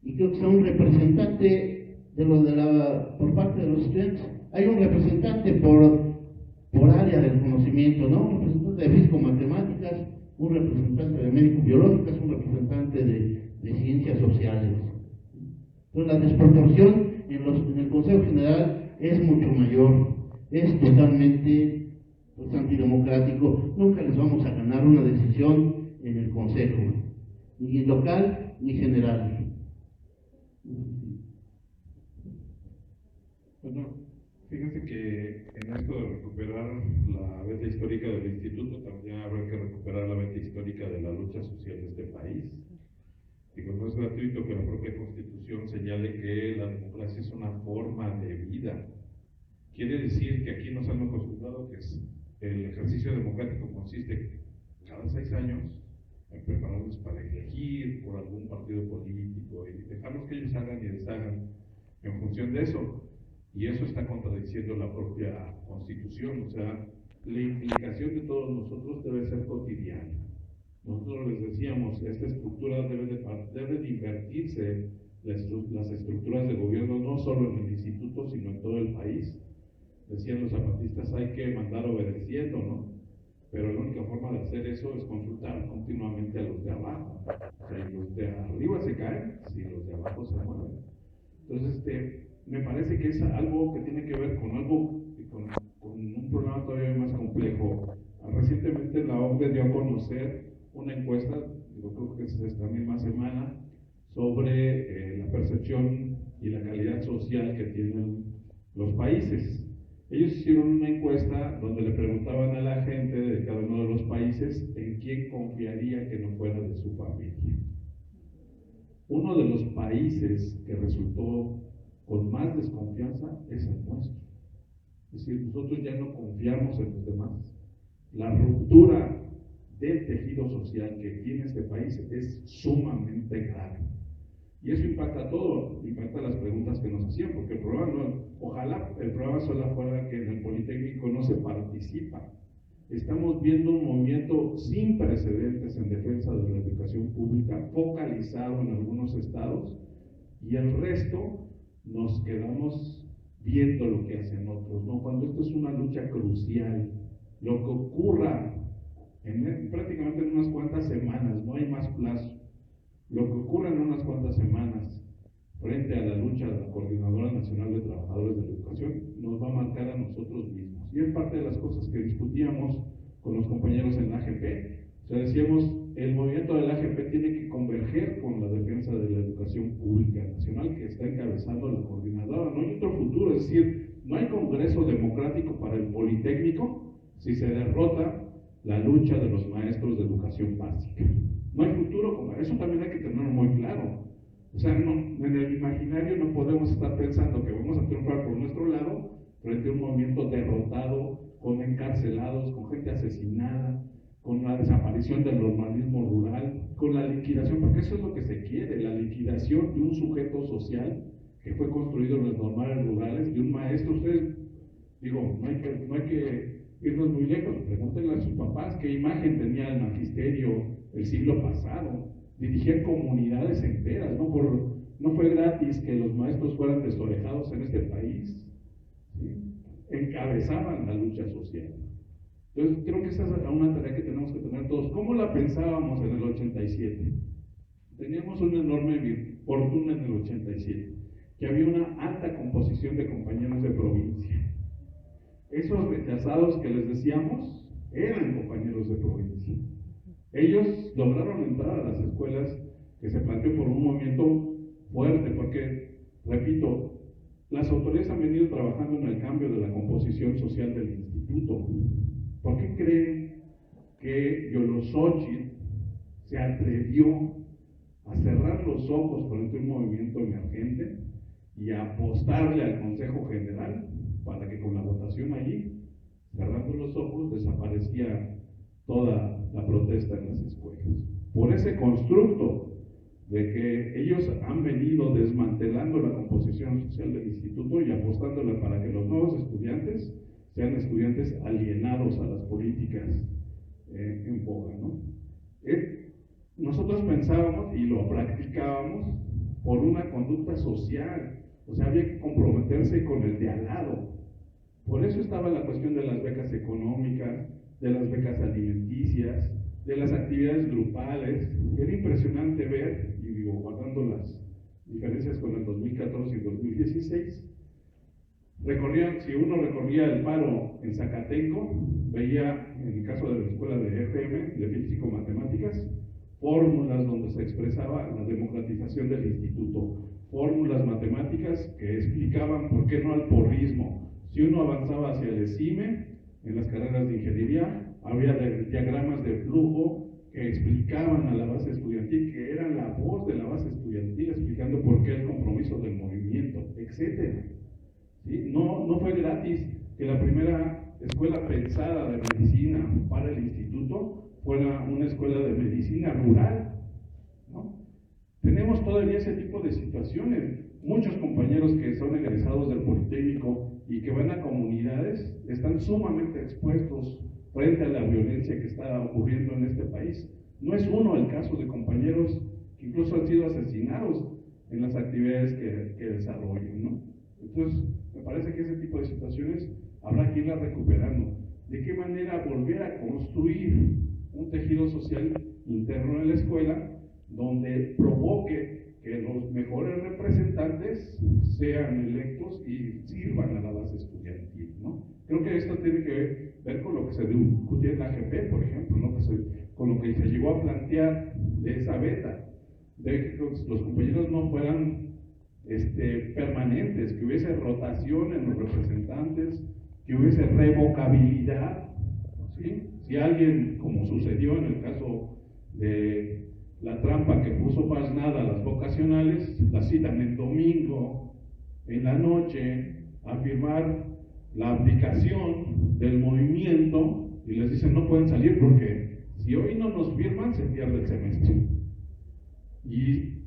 y creo que está un representante por parte de los estudiantes. Hay un representante por área del conocimiento, ¿no? Un representante de físico-matemáticas, un representante de médico-biológicas, un representante de ciencias sociales. Entonces la desproporción en el Consejo General es mucho mayor, es totalmente antidemocrático. Nunca les vamos a ganar una decisión en el Consejo, ni local ni general. Bueno, fíjense que en esto de recuperar la venta histórica del instituto, también habrá que recuperar la venta histórica de la lucha social de este país. Digo, no es gratuito que la propia Constitución señale que la democracia es una forma de vida. Quiere decir que aquí nos han acostumbrado que el ejercicio democrático consiste cada 6 años en prepararnos para elegir por algún partido político y dejarlos que ellos hagan y deshagan en función de eso. Y eso está contradiciendo la propia Constitución. O sea, la implicación de todos nosotros debe ser cotidiana. Nosotros les decíamos, esta estructura debe de invertirse, las estructuras de gobierno, no solo en el instituto, sino en todo el país. Decían los zapatistas, hay que mandar obedeciendo, ¿no? Pero la única forma de hacer eso es consultar continuamente a los de abajo. si los de arriba se caen, si los de abajo se mueven. Entonces, me parece que es algo que tiene que ver con algo, con un problema todavía más complejo. Recientemente la OCDE dio a conocer una encuesta, yo creo que es esta misma semana, sobre la percepción y la calidad social que tienen los países. Ellos hicieron una encuesta donde le preguntaban a la gente de cada uno de los países en quién confiaría que no fuera de su familia. Uno de los países que resultó con más desconfianza es el nuestro. Es decir, nosotros ya no confiamos en los demás. La ruptura del tejido social que tiene este país es sumamente grave. Y eso impacta a todo, impacta las preguntas que nos hacían, porque el problema no, ojalá el problema solo fuera que en el Politécnico no se participa. Estamos viendo un movimiento sin precedentes en defensa de la educación pública, focalizado en algunos estados, y el resto nos quedamos viendo lo que hacen otros, ¿no? Cuando esto es una lucha crucial, lo que ocurra prácticamente en unas cuantas semanas, no hay más plazo, lo que ocurra en unas cuantas semanas frente a la lucha de la Coordinadora Nacional de Trabajadores de la Educación nos va a marcar a nosotros mismos. Y es parte de las cosas que discutíamos con los compañeros en la AGP. O sea, decíamos, el movimiento de la AGP tiene que converger con la defensa de la educación pública nacional que está encabezando la coordinadora. No hay otro futuro, es decir, no hay congreso democrático para el Politécnico si se derrota la lucha de los maestros de educación básica. No hay futuro, como eso también hay que tenerlo muy claro. O sea, no, en el imaginario no podemos estar pensando que vamos a triunfar por nuestro lado frente a un movimiento derrotado, con encarcelados, con gente asesinada, con la desaparición del normalismo rural, con la liquidación, porque eso es lo que se quiere, la liquidación de un sujeto social que fue construido en los normales rurales, de un maestro. Ustedes, digo, no hay que irnos muy lejos, pregúntenle a sus papás qué imagen tenía el magisterio el siglo pasado. Dirigían comunidades enteras, no fue gratis que los maestros fueran desorejados en este país, ¿sí? Encabezaban la lucha social. Entonces creo que esa es una tarea que tenemos que tener todos. ¿Cómo la pensábamos en el 87? Teníamos una enorme fortuna en el 87, que había una alta composición de compañeros de provincia. Esos rechazados que les decíamos eran compañeros de provincia. Ellos lograron entrar a las escuelas que se planteó por un movimiento fuerte, porque, repito, las autoridades han venido trabajando en el cambio de la composición social del instituto. ¿Por qué creen que Yolosóchitl se atrevió a cerrar los ojos frente a un movimiento emergente y a apostarle al Consejo General para que con la votación allí, cerrando los ojos, desaparecía toda la protesta en las escuelas? Por ese constructo de que ellos han venido desmantelando la composición social del instituto y apostándole para que los nuevos estudiantes sean estudiantes alienados a las políticas en boga, ¿no? Nosotros pensábamos y lo practicábamos por una conducta social, o sea, había que comprometerse con el de al lado. Por eso estaba la cuestión de las becas económicas, de las becas alimenticias, de las actividades grupales. Era impresionante ver, y digo, guardando las diferencias con el 2014 y 2016, si uno recorría el paro en Zacatenco, veía, en el caso de la escuela de FM, de Físico-Matemáticas, fórmulas donde se expresaba la democratización del instituto, fórmulas matemáticas que explicaban por qué no al porrismo. Si uno avanzaba hacia el ESIME, en las carreras de ingeniería, había diagramas de flujo que explicaban a la base estudiantil, que eran la voz de la base estudiantil, explicando por qué el compromiso del movimiento, etc. ¿Sí? No fue gratis que la primera escuela pensada de medicina para el instituto fuera una escuela de medicina rural, ¿no? Tenemos todavía ese tipo de situaciones. Muchos compañeros que son egresados del Politécnico y que van a comunidades están sumamente expuestos frente a la violencia que está ocurriendo en este país. No es uno el caso de compañeros que incluso han sido asesinados en las actividades que desarrollan, ¿no? Entonces, me parece que ese tipo de situaciones habrá que irlas recuperando. ¿De qué manera volver a construir un tejido social interno en la escuela donde provoque que los mejores representantes sean electos y sirvan a la base estudiantil, ¿no? Creo que esto tiene que ver con lo que se discutió en la AGP, por ejemplo, ¿no? Con lo que se llegó a plantear de esa beta, de que los compañeros no fueran permanentes, que hubiese rotación en los representantes, que hubiese revocabilidad, ¿sí? Si alguien, como sucedió en el caso de la trampa que puso Pasnada a las vocacionales, la citan el domingo en la noche a firmar la abdicación del movimiento y les dicen no pueden salir porque si hoy no nos firman se pierde el semestre. Y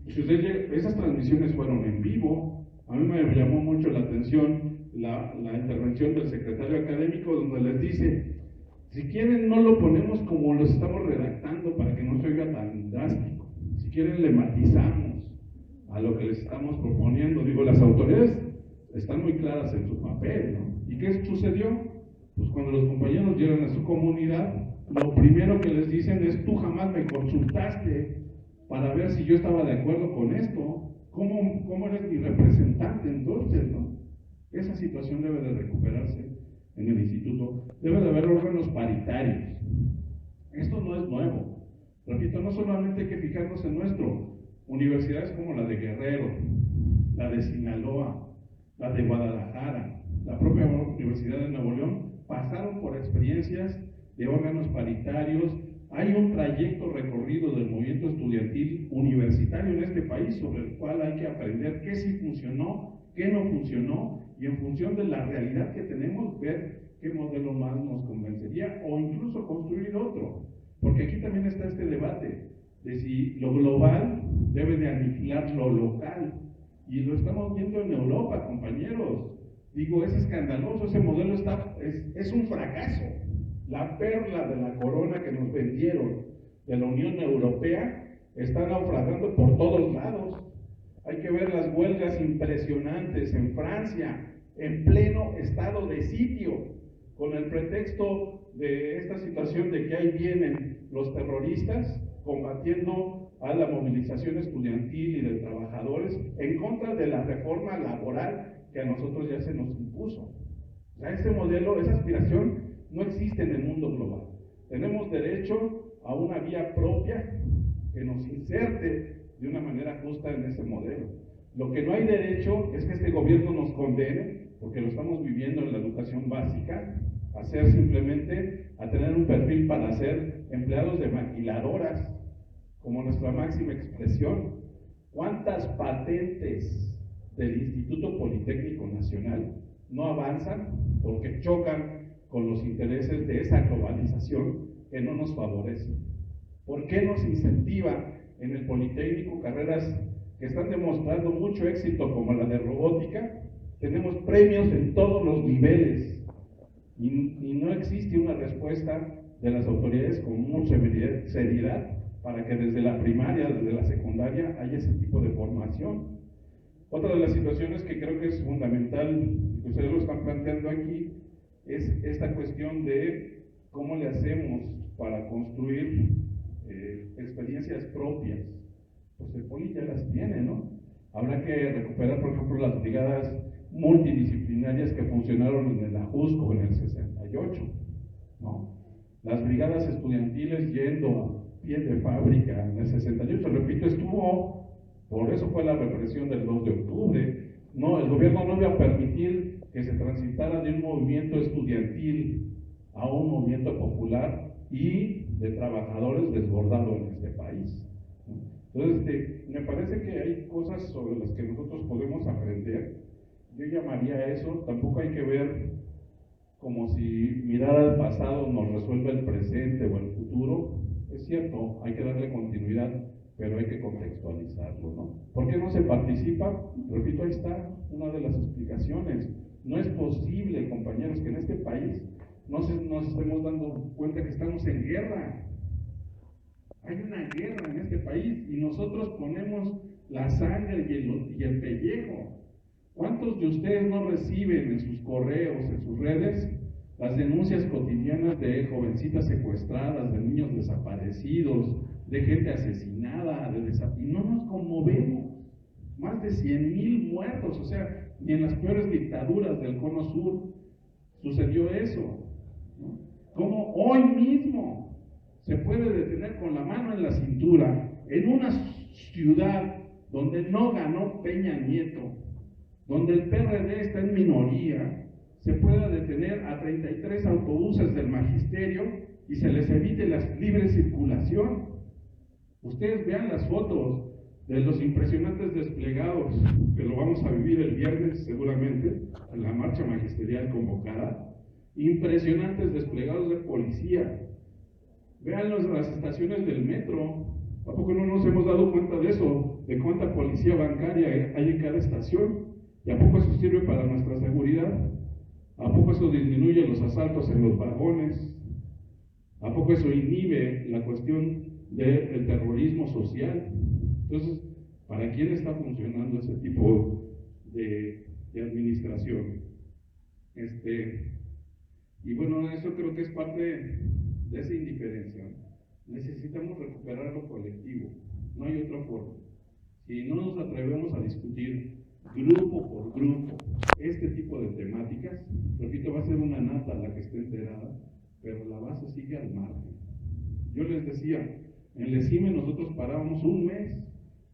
esas transmisiones fueron en vivo. A mí me llamó mucho la atención la intervención del secretario académico donde les dice, si quieren no lo ponemos como lo estamos redactando para que no se oiga tan drástico, si quieren le matizamos a lo que les estamos proponiendo. Digo, las autoridades están muy claras en su papel, ¿no? ¿Y qué sucedió? Pues cuando los compañeros llegan a su comunidad, lo primero que les dicen es, tú jamás me consultaste para ver si yo estaba de acuerdo con esto. ¿Cómo eres mi representante entonces, no? Esa situación debe de recuperarse en el instituto. Debe de haber órganos paritarios. Esto no es nuevo. Repito, no solamente hay que fijarnos en nuestro. Universidades como la de Guerrero, la de Sinaloa, la de Guadalajara, la propia Universidad de Nuevo León, pasaron por experiencias de órganos paritarios. Hay un trayecto recorrido del movimiento estudiantil universitario en este país sobre el cual hay que aprender qué sí funcionó, qué no funcionó, y en función de la realidad que tenemos, ver qué modelo más nos convencería o incluso construir otro. Porque aquí también está este debate de si lo global debe de aniquilar lo local. Y lo estamos viendo en Europa, compañeros. Digo, es escandaloso, ese modelo es un fracaso. La perla de la corona que nos vendieron de la Unión Europea está naufragando por todos lados. Hay que ver las huelgas impresionantes en Francia, en pleno estado de sitio, con el pretexto de esta situación de que ahí vienen los terroristas combatiendo a la movilización estudiantil y de trabajadores en contra de la reforma laboral que a nosotros ya se nos impuso. O sea, ese modelo, esa aspiración no existe en el mundo global. Tenemos derecho a una vía propia que nos inserte de una manera justa en ese modelo. Lo que no hay derecho es que este gobierno nos condene, porque lo estamos viviendo en la educación básica, a tener un perfil para ser empleados de maquiladoras, como nuestra máxima expresión. ¿Cuántas patentes del Instituto Politécnico Nacional no avanzan porque chocan con los intereses de esa globalización que no nos favorece? ¿Por qué nos incentiva en el Politécnico carreras que están demostrando mucho éxito como la de robótica? Tenemos premios en todos los niveles y no existe una respuesta de las autoridades con mucha seriedad para que desde la primaria, desde la secundaria, haya ese tipo de formación. Otra de las situaciones que creo que es fundamental, que ustedes lo están planteando aquí, es esta cuestión de cómo le hacemos para construir experiencias propias. Pues el Poli ya las tiene, ¿no? Habrá que recuperar, por ejemplo, las brigadas multidisciplinarias que funcionaron en el Ajusco en el 68, ¿no? Las brigadas estudiantiles yendo a pie de fábrica en el 68, repito, por eso fue la represión del 2 de octubre. No, el gobierno no iba a permitir que se transitara de un movimiento estudiantil a un movimiento popular y de trabajadores desbordado en este país. Entonces, me parece que hay cosas sobre las que nosotros podemos aprender. Yo llamaría a eso, tampoco hay que ver como si mirar al pasado nos resuelve el presente o el futuro. Es cierto, hay que darle continuidad, pero hay que contextualizarlo, ¿no? ¿Por qué no se participa? Repito, ahí está una de las explicaciones. No es posible, compañeros, que en este país nos estemos dando cuenta que estamos en guerra. Hay una guerra en este país y nosotros ponemos la sangre y el pellejo. ¿Cuántos de ustedes no reciben en sus correos, en sus redes, las denuncias cotidianas de jovencitas secuestradas, de niños desaparecidos, de gente asesinada, y no nos conmovemos. Más de 100,000 muertos, o sea, ni en las peores dictaduras del Cono Sur sucedió eso, ¿no? ¿Cómo hoy mismo se puede detener con la mano en la cintura en una ciudad donde no ganó Peña Nieto, donde el PRD está en minoría, se pueda detener a 33 autobuses del magisterio y se les evite la libre circulación? Ustedes vean las fotos de los impresionantes desplegados, que lo vamos a vivir el viernes seguramente, en la marcha magisterial convocada, impresionantes desplegados de policía. Vean las estaciones del metro. ¿A poco no nos hemos dado cuenta de eso? De cuánta policía bancaria hay en cada estación. ¿Y a poco eso sirve para nuestra seguridad? ¿A poco eso disminuye los asaltos en los vagones? ¿A poco eso inhibe la cuestión del terrorismo social? Entonces, ¿para quién está funcionando ese tipo de administración? Y bueno, eso creo que es parte de esa indiferencia. Necesitamos recuperar lo colectivo, no hay otra forma. Si no nos atrevemos a discutir grupo por grupo este tipo de temáticas, repito, va a ser una nata la que esté enterada, pero la base sigue al margen. Yo les decía, en el ESIME nosotros parábamos un mes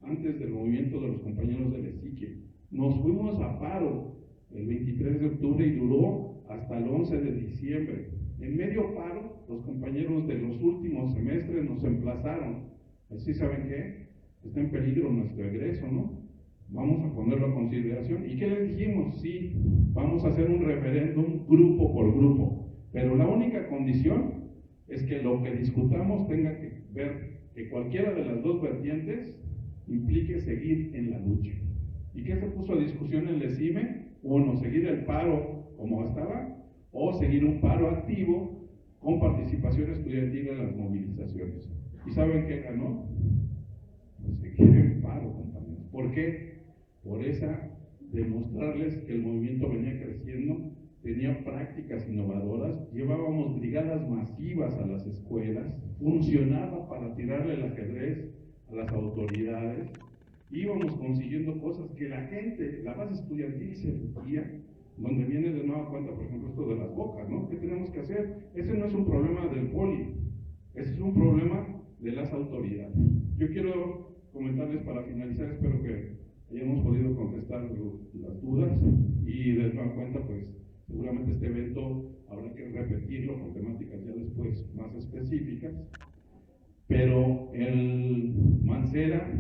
antes del movimiento de los compañeros del ESIQUE. Nos fuimos a paro el 23 de octubre y duró hasta el 11 de diciembre. En medio paro, los compañeros de los últimos semestres nos emplazaron. Así, ¿saben qué? Está en peligro nuestro egreso, ¿no? Vamos a ponerlo a consideración. ¿Y qué les dijimos? Sí, vamos a hacer un referéndum grupo por grupo, pero la única condición es que lo que discutamos tenga que ver que cualquiera de las dos vertientes implique seguir en la lucha. ¿Y qué se puso a discusión en el ESIME? Uno, seguir el paro como estaba, o seguir un paro activo con participación estudiantil en las movilizaciones. ¿Y saben qué ganó? Pues seguir en paro, compañeros. ¿Por qué? Por esa, demostrarles que el movimiento venía creciendo, tenía prácticas innovadoras, llevábamos brigadas masivas a las escuelas, funcionaba para tirarle el ajedrez a las autoridades, íbamos consiguiendo cosas que la gente, la base estudiantil se metía, donde viene de nueva cuenta, por ejemplo, esto de las bocas, ¿no? ¿Qué tenemos que hacer? Ese no es un problema del poli, ese es un problema de las autoridades. Yo quiero comentarles para finalizar, espero que hayamos podido contestar las dudas y de nueva cuenta, pues seguramente este evento habrá que repetirlo con temáticas ya después más específicas, pero el Mancera,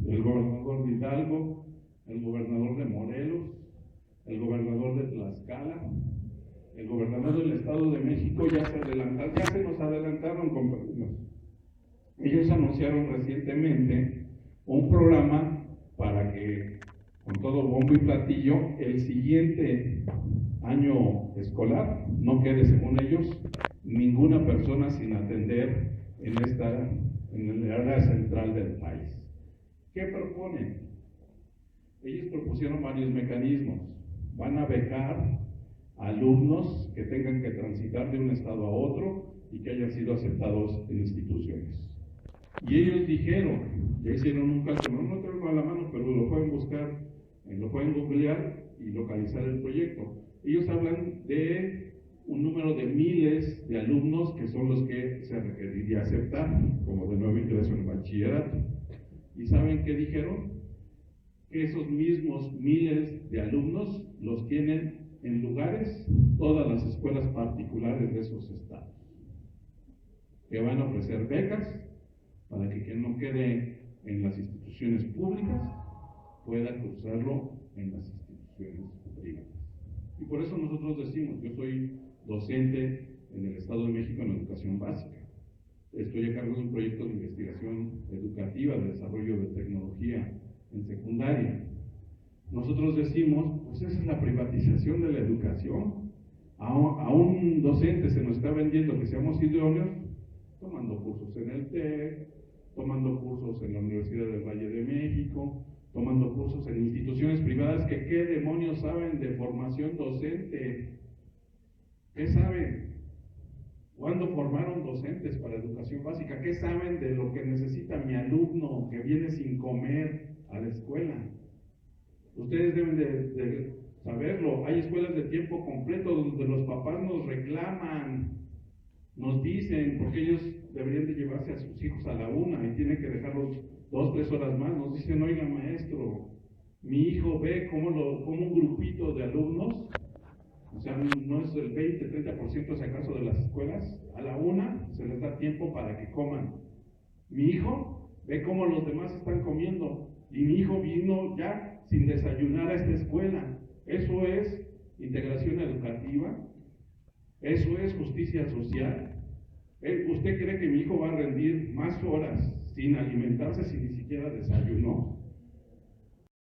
el gobernador de Hidalgo, el gobernador de Morelos, el gobernador de Tlaxcala, el gobernador del Estado de México ya se nos adelantaron, compañeros. Ellos anunciaron recientemente un programa para que, con todo bombo y platillo, el siguiente año escolar no quede, según ellos, ninguna persona sin atender en el área central del país. ¿Qué proponen? Ellos propusieron varios mecanismos. Van a becar a alumnos que tengan que transitar de un estado a otro y que hayan sido aceptados en instituciones. Y ellos dijeron, ya hicieron un cálculo, no tengo a la mano, pero lo pueden buscar, lo pueden googlear y localizar el proyecto. Ellos hablan de un número de miles de alumnos que son los que se requeriría aceptar como de nuevo ingreso en bachillerato. ¿Y saben qué dijeron? Que esos mismos miles de alumnos los tienen en lugares todas las escuelas particulares de esos estados, que van a ofrecer becas para que quien no quede en las instituciones públicas pueda cursarlo en las instituciones privadas. Y por eso nosotros decimos, yo soy docente en el Estado de México en educación básica. Estoy a cargo de un proyecto de investigación educativa de desarrollo de tecnología en secundaria. Nosotros decimos, pues esa es la privatización de la educación. A un docente se nos está vendiendo que seamos idóneos, tomando cursos en el TEC, tomando cursos en la Universidad del Valle de México, tomando cursos en instituciones privadas que qué demonios saben de formación docente. ¿Qué saben? ¿Cuándo formaron docentes para educación básica? ¿Qué saben de lo que necesita mi alumno que viene sin comer a la escuela? Ustedes deben de saberlo. Hay escuelas de tiempo completo donde los papás nos reclaman, nos dicen, porque ellos deberían de llevarse a sus hijos a la 1 y tienen que dejarlos 2, 3 horas más. Nos dicen, oiga maestro, mi hijo ve como un grupito de alumnos, o sea, no es el 20, 30% si acaso de las escuelas, a la 1 se les da tiempo para que coman. Mi hijo ve cómo los demás están comiendo y mi hijo vino ya sin desayunar a esta escuela. Eso es integración educativa, eso es justicia social. ¿Usted cree que mi hijo va a rendir más horas sin alimentarse si ni siquiera desayunó?